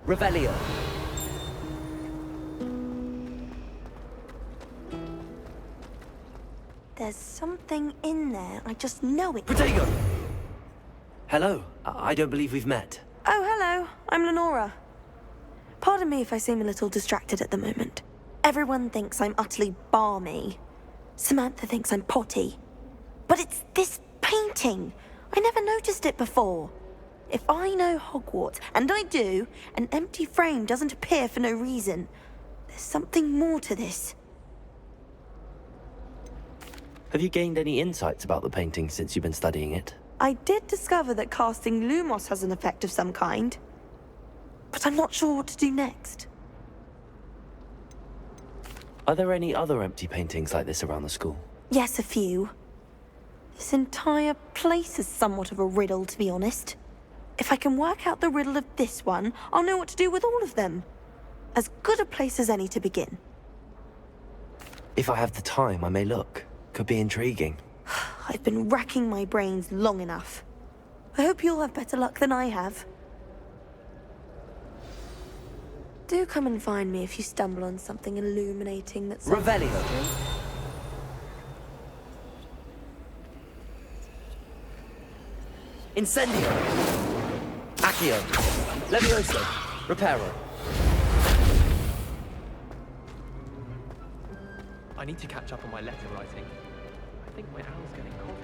Revelio. There's something in there. I just know it. Protego! Hello. I don't believe we've met. Oh, hello. I'm Lenora. Pardon me if I seem a little distracted at the moment. Everyone thinks I'm utterly balmy. Samantha thinks I'm potty. But it's this painting. I never noticed it before. If I know Hogwarts, and I do, an empty frame doesn't appear for no reason. There's something more to this. Have you gained any insights about the painting since you've been studying it? I did discover that casting Lumos has an effect of some kind. But I'm not sure what to do next. Are there any other empty paintings like this around the school? Yes, a few. This entire place is somewhat of a riddle, to be honest. If I can work out the riddle of this one, I'll know what to do with all of them. As good a place as any to begin. If I have the time, I may look. Could be intriguing. I've been racking my brains long enough. I hope you'll have better luck than I have. Do come and find me if you stumble on something illuminating that's... Revelio! Incendio! Accio! Levioso! Reparo! I need to catch up on my letter writing. I think my hour's getting cold.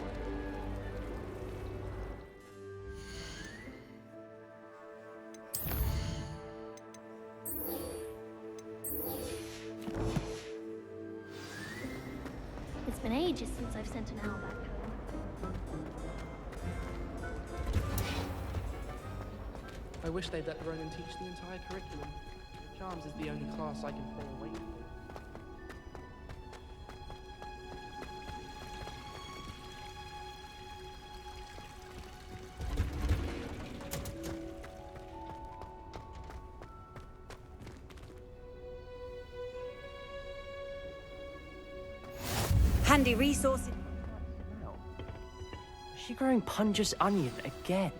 It's been ages since I've sent an owl back home. I wish they'd let Ronan teach the entire curriculum. Charms is the only class I can fall away from. Handy resource. Is she growing Punja's onion again?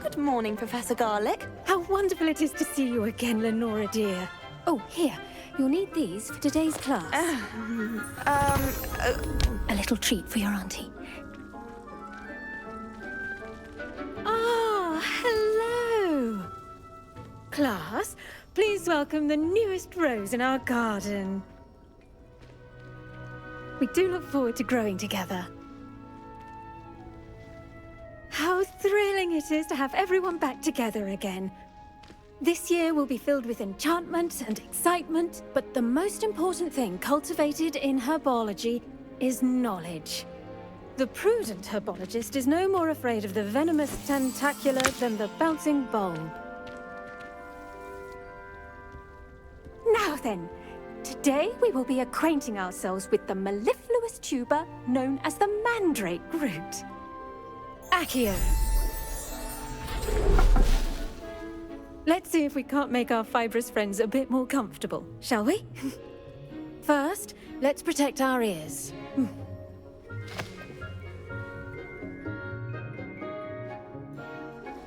Good morning, Professor Garlick. How wonderful it is to see you again, Lenora dear. Oh, here. You'll need these for today's class. A little treat for your auntie. Ah, hello! Class, please welcome the newest rose in our garden. We do look forward to growing together. How thrilling it is to have everyone back together again. This year will be filled with enchantment and excitement, but the most important thing cultivated in herbology is knowledge. The prudent herbologist is no more afraid of the venomous tentacula than the bouncing bulb. Now then, today we will be acquainting ourselves with the mellifluous tuber known as the mandrake root. Accio. Let's see if we can't make our fibrous friends a bit more comfortable, shall we? First, let's protect our ears.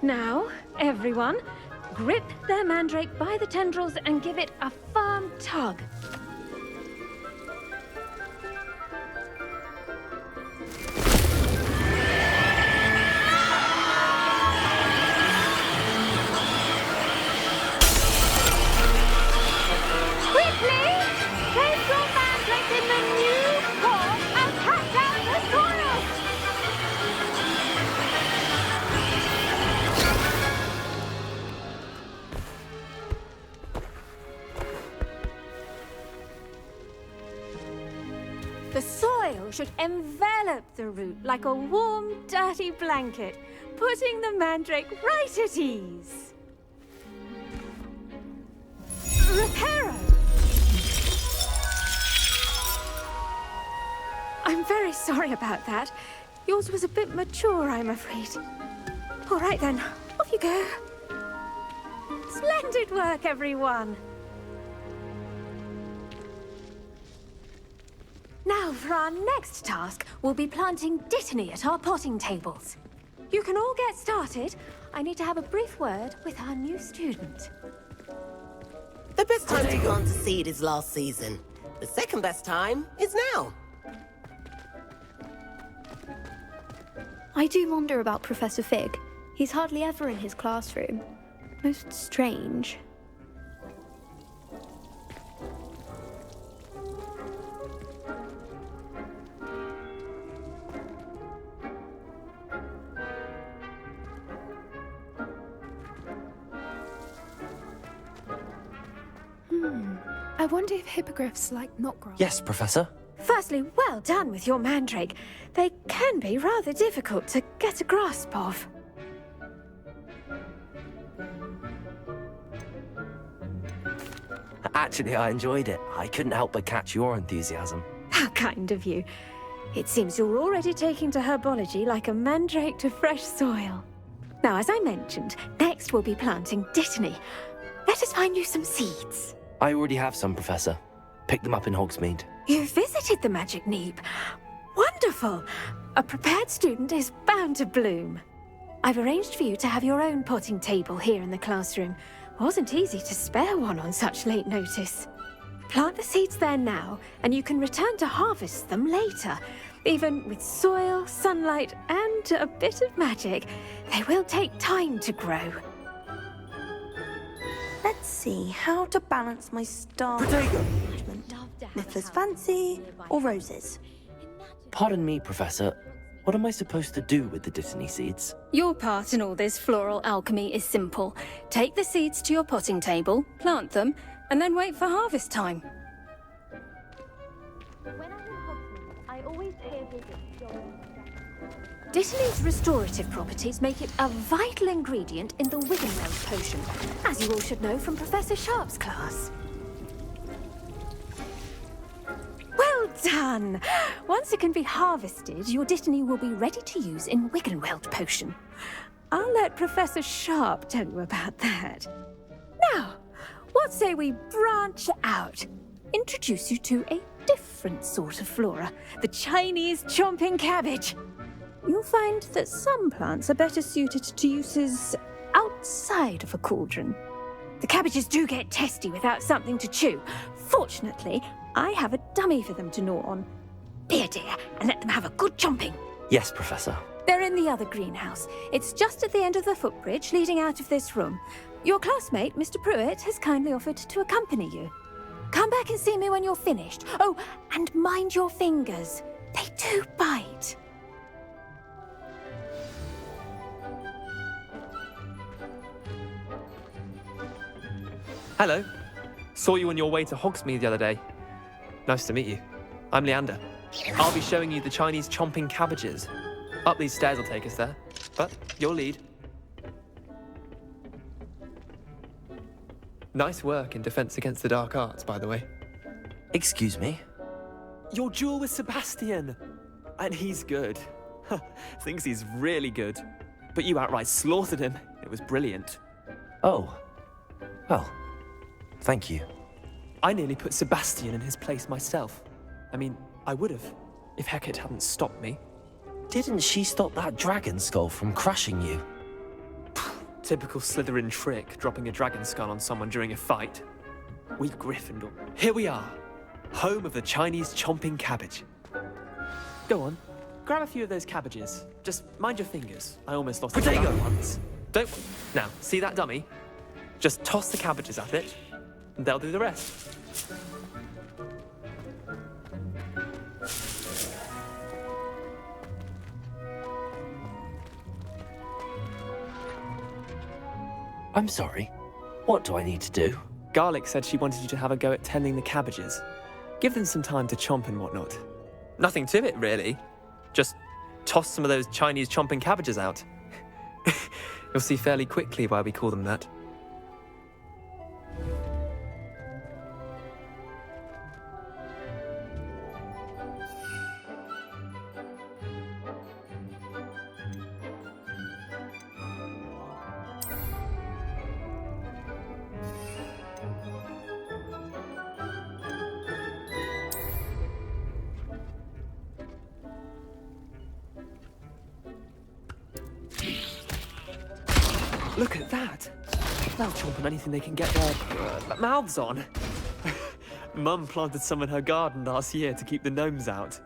Now, everyone, grip their mandrake by the tendrils and give it a firm tug. The soil should envelop the root like a warm, dirty blanket, putting the mandrake right at ease. Reparo! I'm very sorry about that. Yours was a bit mature, I'm afraid. All right then, off you go. Splendid work, everyone. Now, for our next task, we'll be planting dittany at our potting tables. You can all get started. I need to have a brief word with our new student. The best time to plant a seed is last season. The second best time is now. I do wonder about Professor Fig. He's hardly ever in his classroom. Most strange. I wonder if hippogriffs like knotgrass. Yes, Professor. Firstly, well done with your mandrake. They can be rather difficult to get a grasp of. Actually, I enjoyed it. I couldn't help but catch your enthusiasm. How kind of you. It seems you're already taking to herbology like a mandrake to fresh soil. Now, as I mentioned, next we'll be planting dittany. Let us find you some seeds. I already have some, Professor. Picked them up in Hogsmeade. You visited the Magic Neep. Wonderful! A prepared student is bound to bloom. I've arranged for you to have your own potting table here in the classroom. Wasn't easy to spare one on such late notice. Plant the seeds there now, and you can return to harvest them later. Even with soil, sunlight, and a bit of magic, they will take time to grow. Let's see how to balance my star management. Niffler's fancy or roses? Pardon me, Professor. What am I supposed to do with the dittany seeds? Your part in all this floral alchemy is simple. Take the seeds to your potting table, plant them, and then wait for harvest time. When I'm in Hogsmeade, I always pay a visit to your Dittany's restorative properties make it a vital ingredient in the Wiggenweld potion, as you all should know from Professor Sharp's class. Well done! Once it can be harvested, your dittany will be ready to use in Wiggenweld potion. I'll let Professor Sharp tell you about that. Now, what say we branch out? Introduce you to a different sort of flora, the Chinese chomping cabbage. you'll find that some plants are better suited to uses outside of a cauldron. The cabbages do get testy without something to chew. Fortunately, I have a dummy for them to gnaw on. Be a dear and let them have a good chomping. Yes, Professor. They're in the other greenhouse. It's just at the end of the footbridge leading out of this room. Your classmate, Mr. Pruitt, has kindly offered to accompany you. Come back and see me when you're finished. Oh, and mind your fingers. They do bite. Hello. Saw you on your way to Hogsmeade the other day. Nice to meet you. I'm Leander. I'll be showing you the Chinese chomping cabbages. Up these stairs will take us there, but your lead. Nice work in Defense Against the Dark Arts, by the way. Excuse me? Your duel with Sebastian! And he's good. Thinks he's really good. But you outright slaughtered him. It was brilliant. Oh. Well, thank you. I nearly put Sebastian in his place myself. I mean, I would have, if Hecate hadn't stopped me. Didn't she stop that dragon skull from crushing you? Typical Slytherin trick, dropping a dragon skull on someone during a fight. We Gryffindor. Here we are, home of the Chinese chomping cabbage. Go on, grab a few of those cabbages. Just mind your fingers. I almost lost Potato! once. Don't. Now, see that dummy? Just toss the cabbages at it, and they'll do the rest. I'm sorry. What do I need to do? Garlic said she wanted you to have a go at tending the cabbages. Give them some time to chomp and whatnot. Nothing to it, really. Just toss some of those Chinese chomping cabbages out. You'll see fairly quickly why we call them that. Look at that! They'll chomp on anything they can get their mouths on. Mum planted some in her garden last year to keep the gnomes out.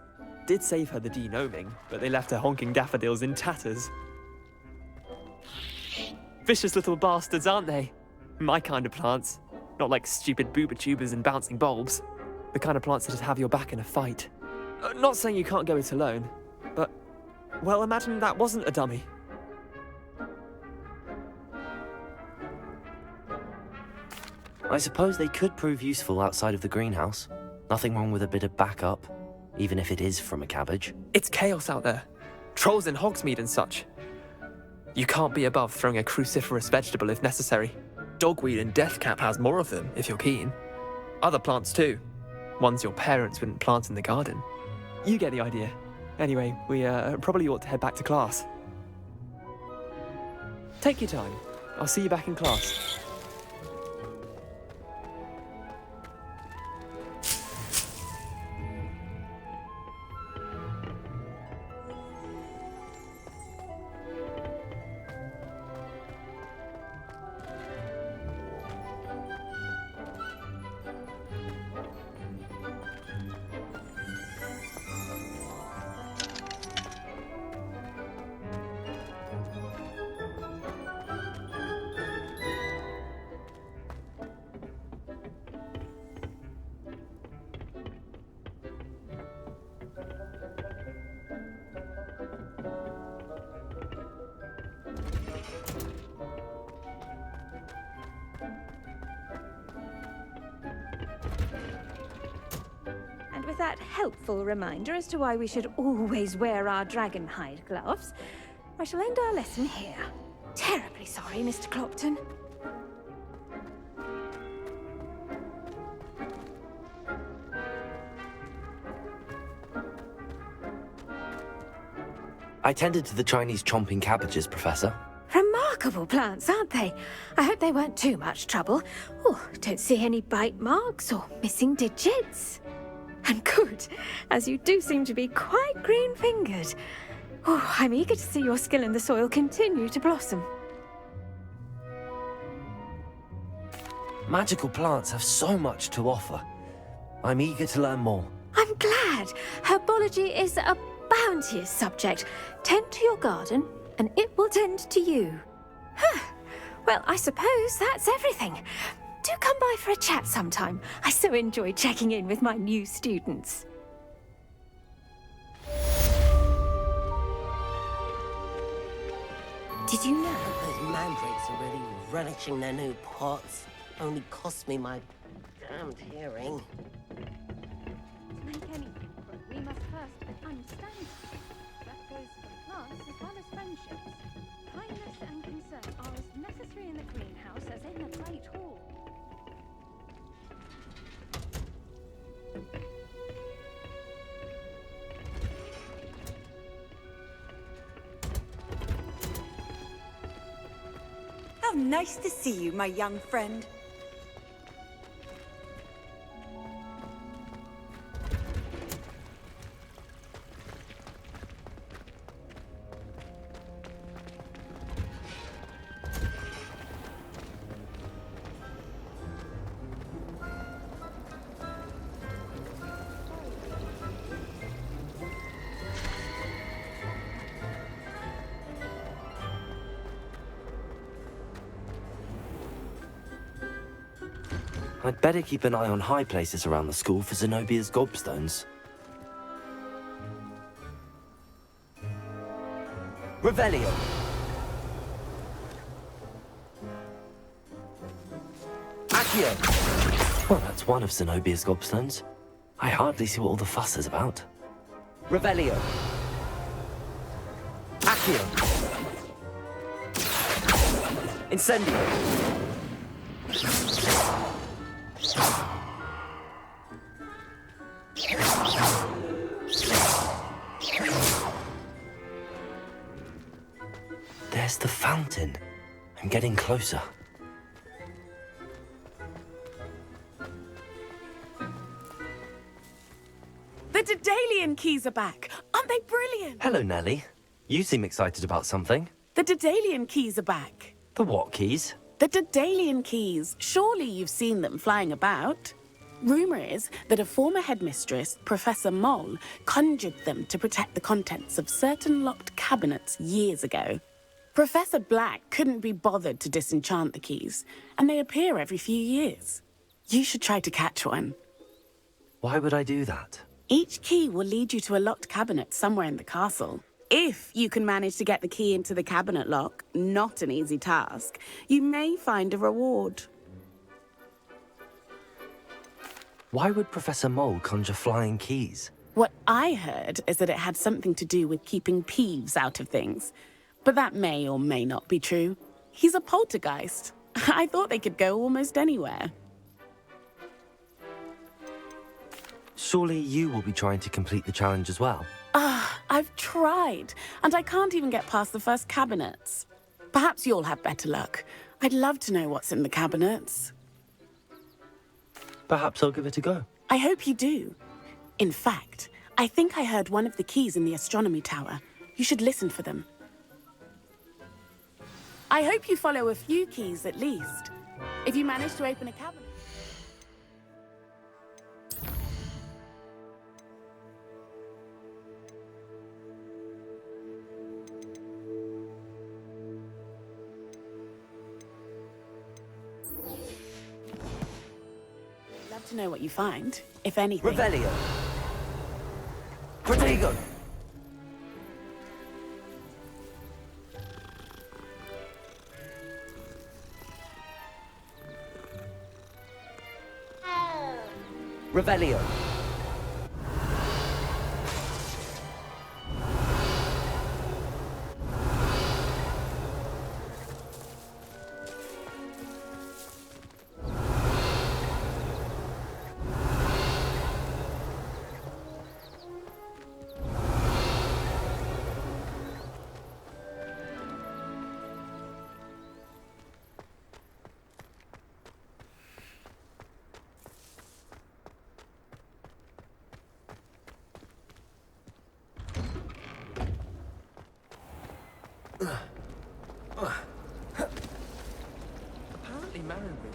Did save her the de-gnoming, but they left her honking daffodils in tatters. Vicious little bastards, aren't they? My kind of plants. Not like stupid booba tubers and bouncing bulbs. The kind of plants that'd have your back in a fight. Not saying you can't go it alone, but, well, imagine that wasn't a dummy. I suppose they could prove useful outside of the greenhouse. Nothing wrong with a bit of backup, even if it is from a cabbage. It's chaos out there. Trolls in Hogsmeade and such. You can't be above throwing a cruciferous vegetable if necessary. Dogweed and deathcap has more of them, if you're keen. Other plants too. Ones your parents wouldn't plant in the garden. You get the idea. Anyway, we probably ought to head back to class. Take your time. I'll see you back in class. With that helpful reminder as to why we should always wear our dragon hide gloves, I shall end our lesson here. Terribly sorry, Mr. Clopton. I tended to the Chinese chomping cabbages, Professor. Remarkable plants, aren't they? I hope they weren't too much trouble. Oh, don't see any bite marks or missing digits. And good, as you do seem to be quite green-fingered. Oh, I'm eager to see your skill in the soil continue to blossom. Magical plants have so much to offer. I'm eager to learn more. I'm glad. Herbology is a bounteous subject. Tend to your garden, and it will tend to you. Huh. Well, I suppose that's everything. Do come by for a chat sometime. I so enjoy checking in with my new students. Did you know those mandrakes are really relishing their new pots? Only cost me my damned hearing. To make anything grow, we must first understand it. That goes for plants as well as friendships. Kindness and concern are as necessary in the greenhouse as in the great hall. How nice to see you, my young friend. I'd better keep an eye on high places around the school for Zenobia's gobstones. Revelio! Accio! Well, that's one of Zenobia's gobstones. I hardly see what all the fuss is about. Revelio! Accio! Incendio! There's the fountain. I'm getting closer. The Daedalian keys are back. Aren't they brilliant? Hello, Nellie. You seem excited about something. The Daedalian keys are back. The what keys? The Daedalian keys. Surely you've seen them flying about. Rumour is that a former headmistress, Professor Moll, conjured them to protect the contents of certain locked cabinets years ago. Professor Black couldn't be bothered to disenchant the keys, and they appear every few years. You should try to catch one. Why would I do that? Each key will lead you to a locked cabinet somewhere in the castle. If you can manage to get the key into the cabinet lock, not an easy task, you may find a reward. Why would Professor Mole conjure flying keys? What I heard is that it had something to do with keeping Peeves out of things. But that may or may not be true. He's a poltergeist. I thought they could go almost anywhere. Surely you will be trying to complete the challenge as well. I've tried, and I can't even get past the first cabinets. Perhaps you'll have better luck. I'd love to know what's in the cabinets. Perhaps I'll give it a go. I hope you do. In fact, I think I heard one of the keys in the astronomy tower. You should listen for them. I hope you follow a few keys at least. If you manage to open a cabinet... Love to know what you find, if anything. Revelio! Protego! Revelio! Apparently married me.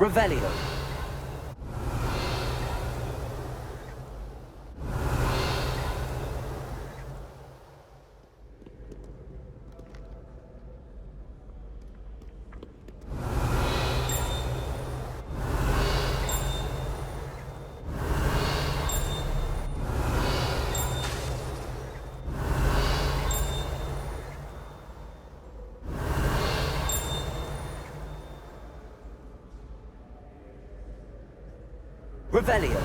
Revelio. Revelio.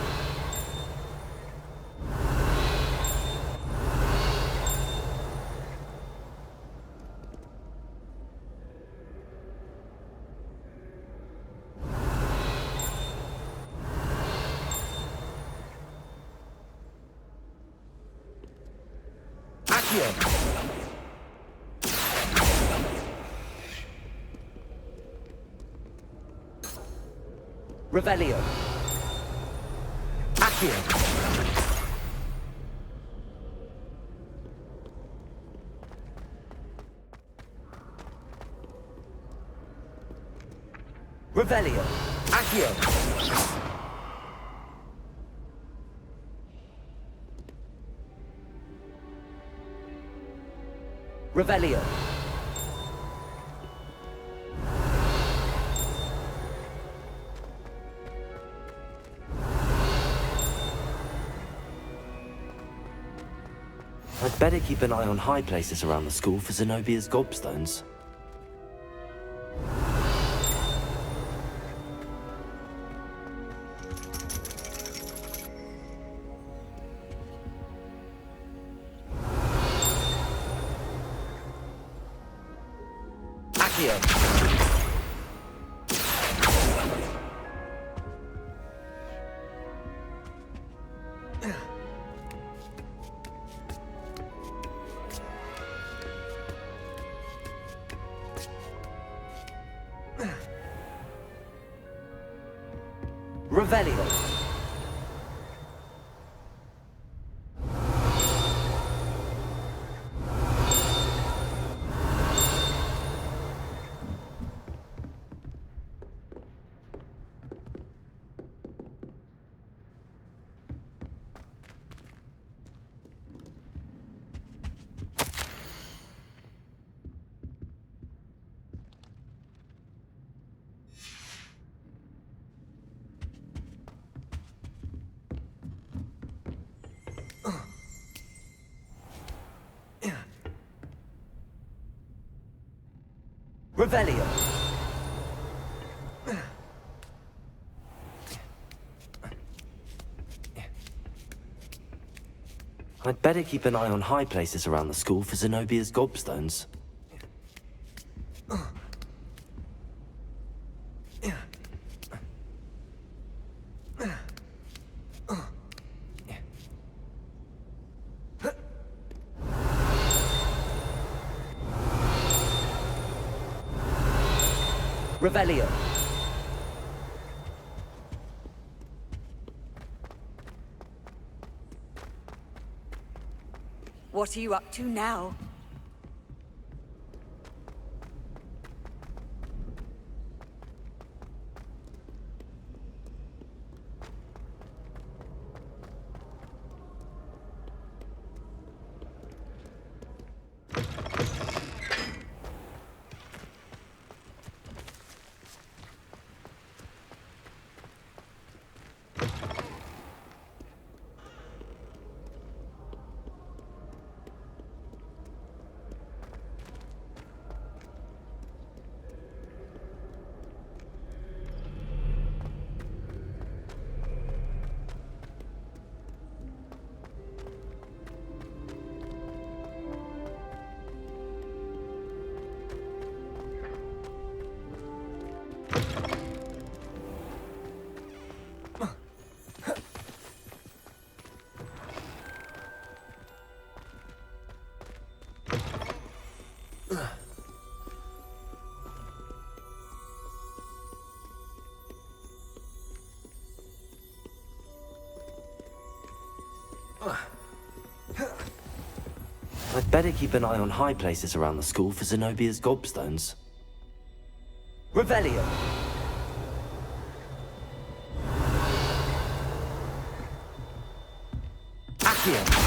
Accio. Revelio. Accio. Revelio. Accio. Revelio. I'd better keep an eye on high places around the school for Zenobia's gobstones. Accio. Revelio. Revelio. I'd better keep an eye on high places around the school for Zenobia's gobstones. Revelio. What are you up to now? I'd better keep an eye on high places around the school for Zenobia's gobstones. Revelio! Accio!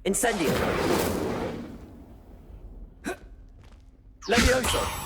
Incendio! Levioso!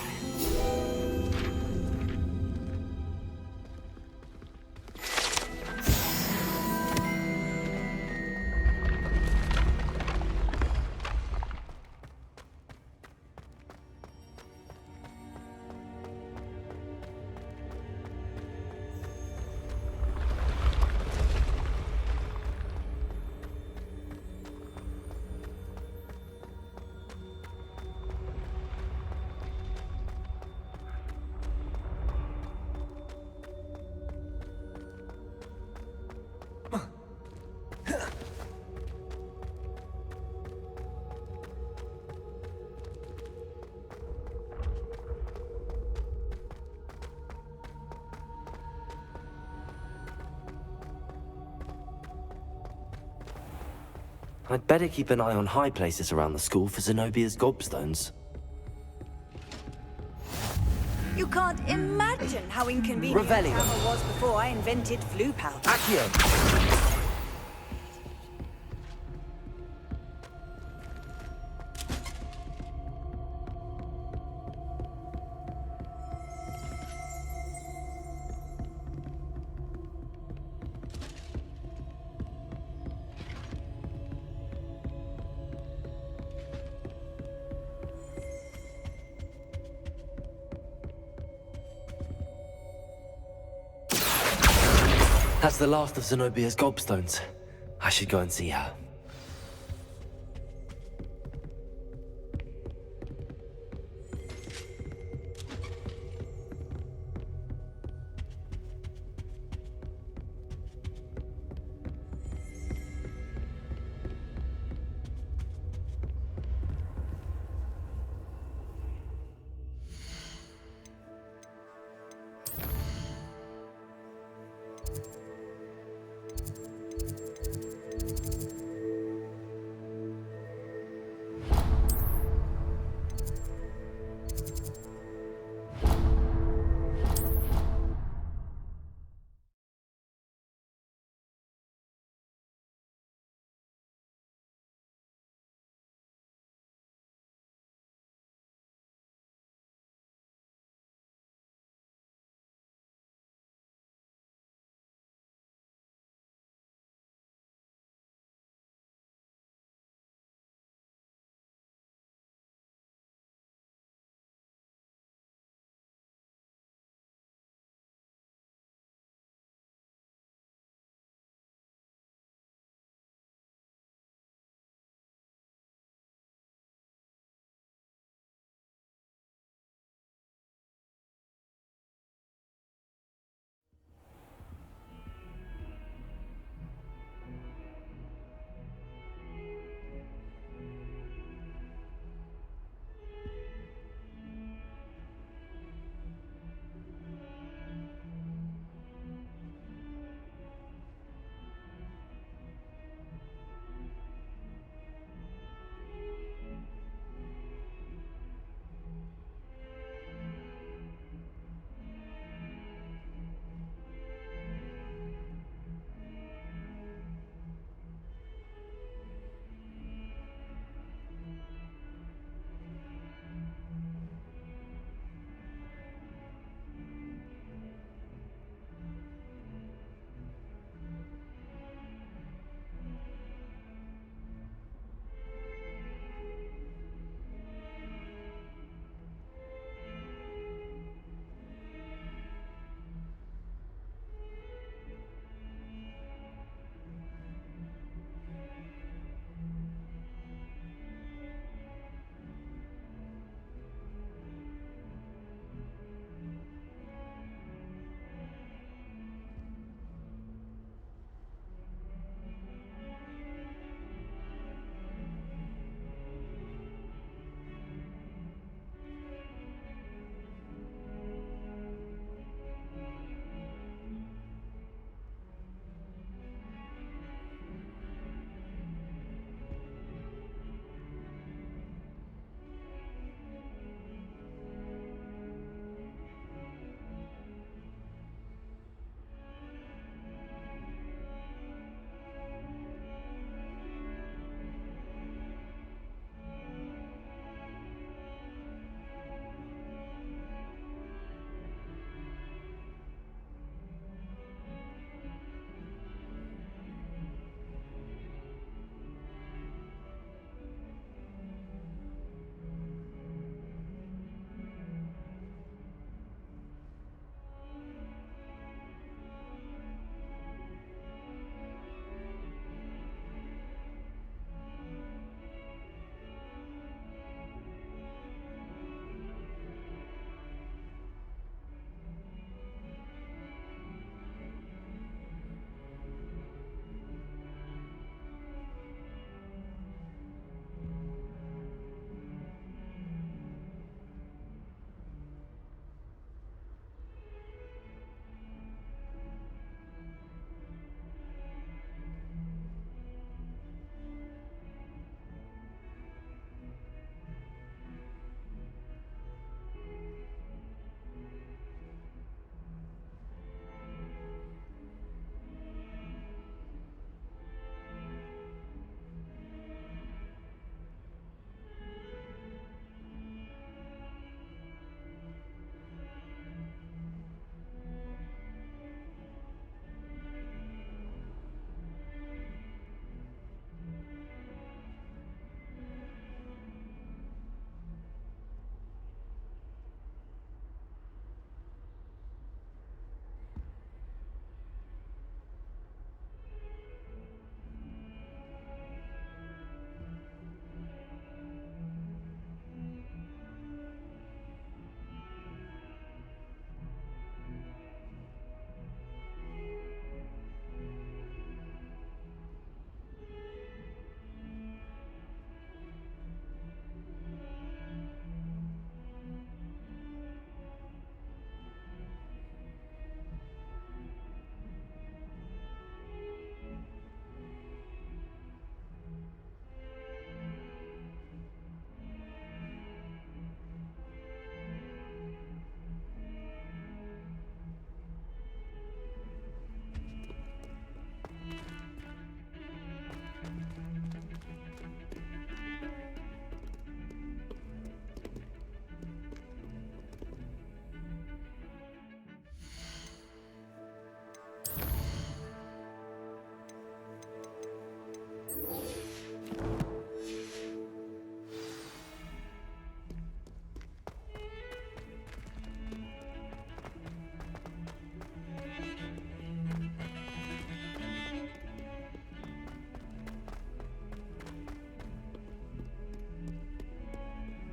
I'd better keep an eye on high places around the school for Zenobia's gobstones. You can't imagine how inconvenient Revelio. travel was before I invented flu powder. Accio! That's the last of Zenobia's gobstones. I should go and see her.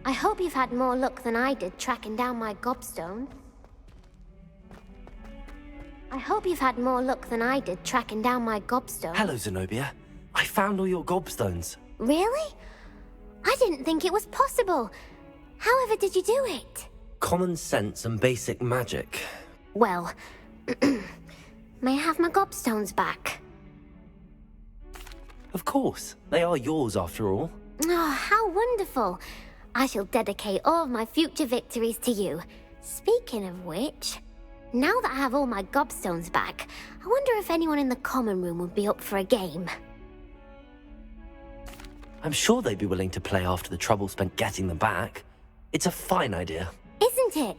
I hope you've had more luck than I did tracking down my gobstone. Hello, Zenobia. I found all your gobstones. Really? I didn't think it was possible. However did you do it? Common sense and basic magic. Well, may I have my gobstones back? Of course. They are yours after all. Oh, how wonderful. I shall dedicate all of my future victories to you. Speaking of which, now that I have all my gobstones back, I wonder if anyone in the common room would be up for a game. I'm sure they'd be willing to play after the trouble spent getting them back. It's a fine idea. Isn't it?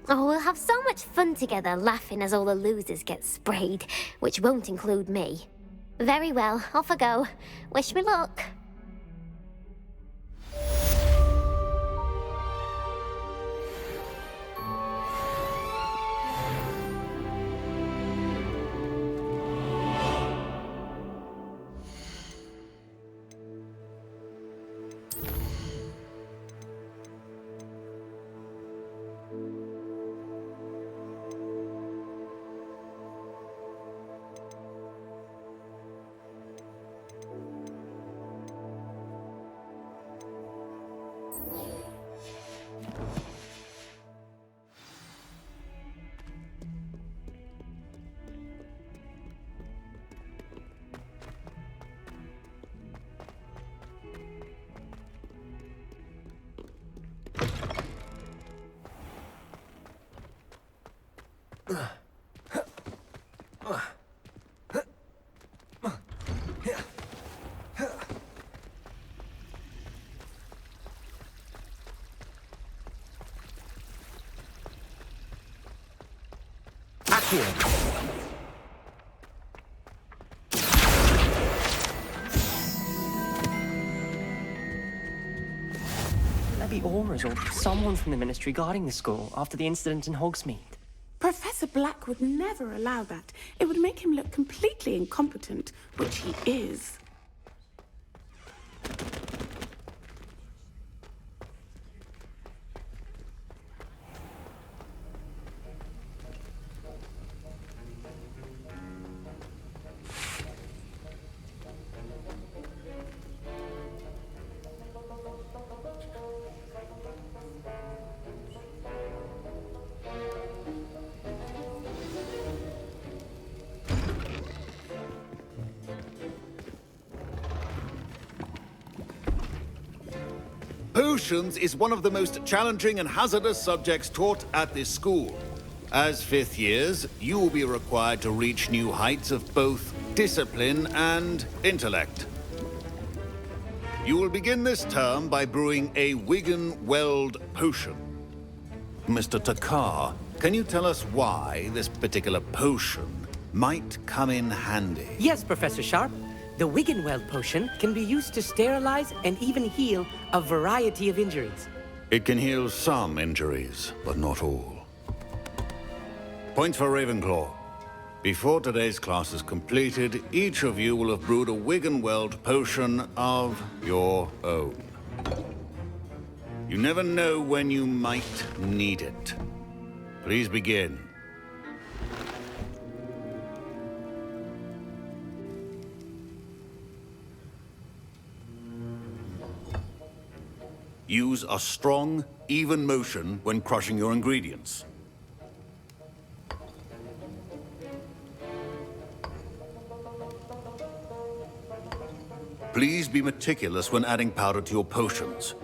Oh, we'll have so much fun together laughing as all the losers get sprayed, which won't include me. Very well, off I go. Wish me luck. There be Auras or someone from the Ministry guarding the school after the incident in Hogsmeade. Professor Black would never allow that. It would make him look completely incompetent, which he is. Potions is one of the most challenging and hazardous subjects taught at this school. As fifth years, you will be required to reach new heights of both discipline and intellect. You will begin this term by brewing a Wigan-Weld potion. Mr. Takar, can you tell us why this particular potion might come in handy? Yes, Professor Sharp. The Wiggenweld potion can be used to sterilize and even heal a variety of injuries. It can heal some injuries, but not all. Point for Ravenclaw. Before today's class is completed, each of you will have brewed a Wiggenweld potion of your own. You never know when you might need it. Please begin. Use a strong, even motion when crushing your ingredients. Please be meticulous when adding powder to your potions.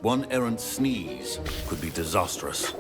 One errant sneeze could be disastrous.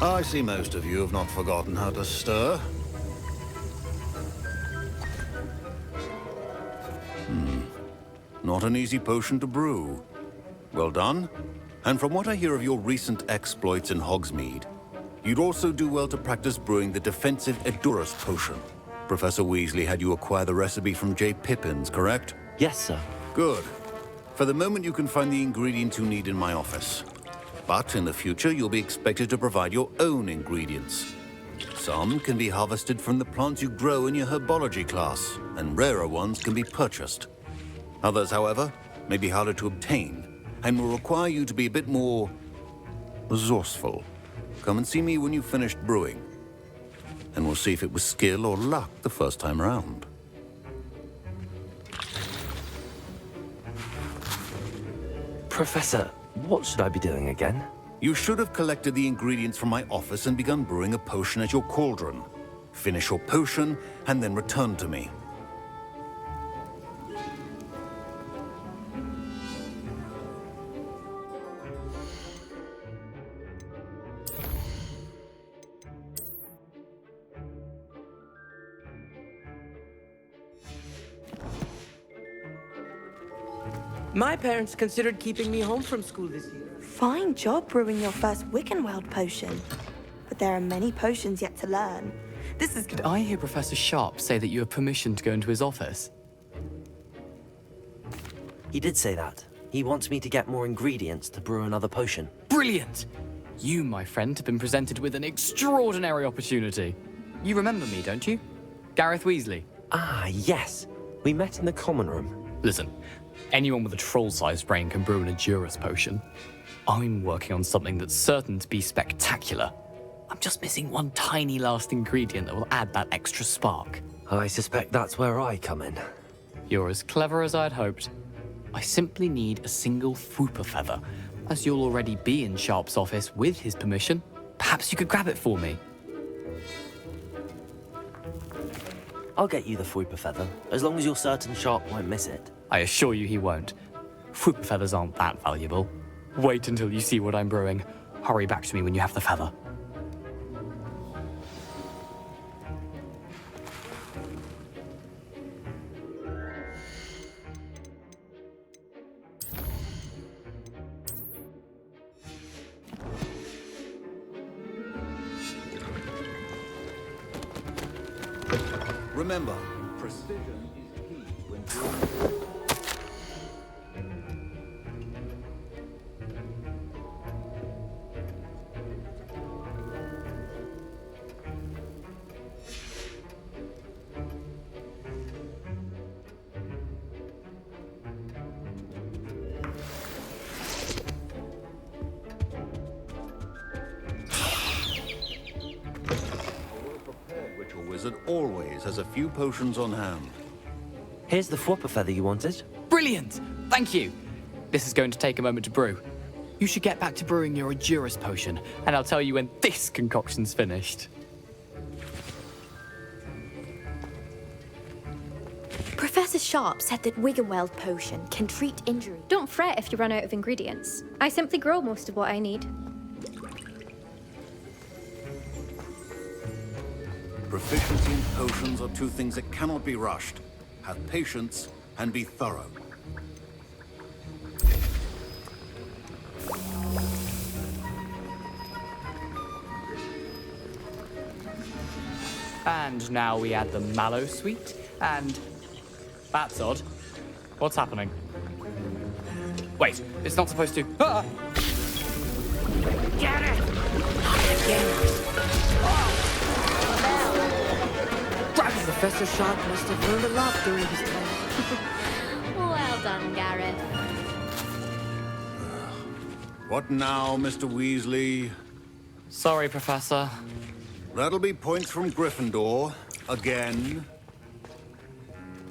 I see most of you have not forgotten how to stir. not an easy potion to brew. Well done. And from what I hear of your recent exploits in Hogsmeade, you'd also do well to practice brewing the defensive Edurus potion. Professor Weasley had you acquire the recipe from J. Pippin's, correct? Yes, sir. Good. For the moment, you can find the ingredients you need in my office. But in the future, you'll be expected to provide your own ingredients. Some can be harvested from the plants you grow in your herbology class, and rarer ones can be purchased. Others, however, may be harder to obtain, and will require you to be a bit more resourceful. Come and see me when you've finished brewing, and we'll see if it was skill or luck the first time around. Professor, what should I be doing again? You should have collected the ingredients from my office and begun brewing a potion at your cauldron. Finish your potion, and then return to me. My parents considered keeping me home from school this year. Fine job brewing your first Wickenweld potion. But there are many potions yet to learn. This is... Did I hear Professor Sharp say that you have permission to go into his office? He did say that. He wants me to get more ingredients to brew another potion. Brilliant! You, my friend, have been presented with an extraordinary opportunity. You remember me, don't you? Gareth Weasley. Ah, yes. We met in the common room. Listen, anyone with a troll-sized brain can brew an Edurus potion. I'm working on something that's certain to be spectacular. I'm just missing one tiny last ingredient that will add that extra spark. I suspect that's where I come in. You're as clever as I'd hoped. I simply need a single Fwooper feather. As you'll already be in Sharp's office with his permission, perhaps you could grab it for me. I'll get you the Fwooper feather, as long as you're certain Sharp won't miss it. I assure you he won't. Fwooper feathers aren't that valuable. Wait until you see what I'm brewing. Hurry back to me when you have the feather. Remember, precision is key when brewing. Wizard always has a few potions on hand. Here's the Fwooper feather you wanted. Brilliant! Thank you! This is going to take a moment to brew. You should get back to brewing your Edurus potion, and I'll tell you when this concoction's finished. Professor Sharp said that Wiggenweld potion can treat injury. Don't fret if you run out of ingredients. I simply grow most of what I need. Proficiency in potions are two things that cannot be rushed. Have patience and be thorough. And now we add the mallow sweet, and... That's odd. What's happening? Wait, it's not supposed to... Ah! Get it! Professor Sharp must have learned a lot during his time. Well done, Gareth. What now, Mr. Weasley? Sorry, Professor. That'll be points from Gryffindor. Again.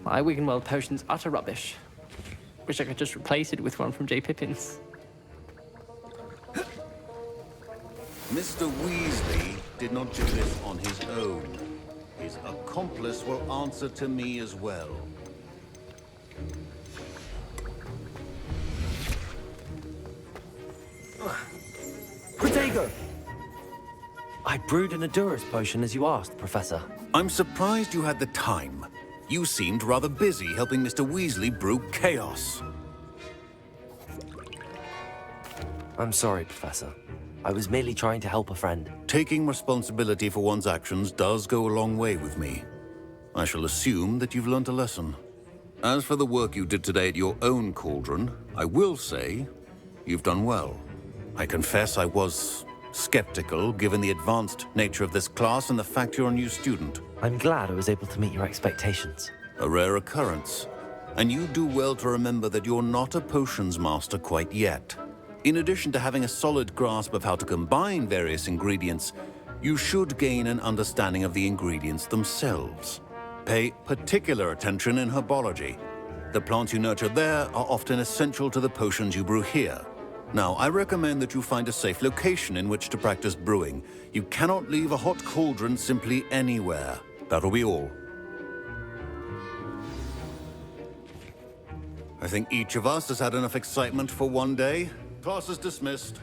My Wiggenweld potion's utter rubbish. Wish I could just replace it with one from J. Pippin's. Mr. Weasley did not do this on his own. His accomplice will answer to me as well. Protego! I brewed an Edurus potion as you asked, Professor. I'm surprised you had the time. You seemed rather busy helping Mr. Weasley brew chaos. I'm sorry, Professor. I was merely trying to help a friend. Taking responsibility for one's actions does go a long way with me. I shall assume that you've learnt a lesson. As for the work you did today at your own cauldron, I will say you've done well. I confess I was skeptical, given the advanced nature of this class and the fact you're a new student. I'm glad I was able to meet your expectations. A rare occurrence. And you do well to remember that you're not a potions master quite yet. In addition to having a solid grasp of how to combine various ingredients, you should gain an understanding of the ingredients themselves. Pay particular attention in herbology. The plants you nurture there are often essential to the potions you brew here. Now, I recommend that you find a safe location in which to practice brewing. You cannot leave a hot cauldron simply anywhere. That'll be all. I think each of us has had enough excitement for one day. Class is dismissed.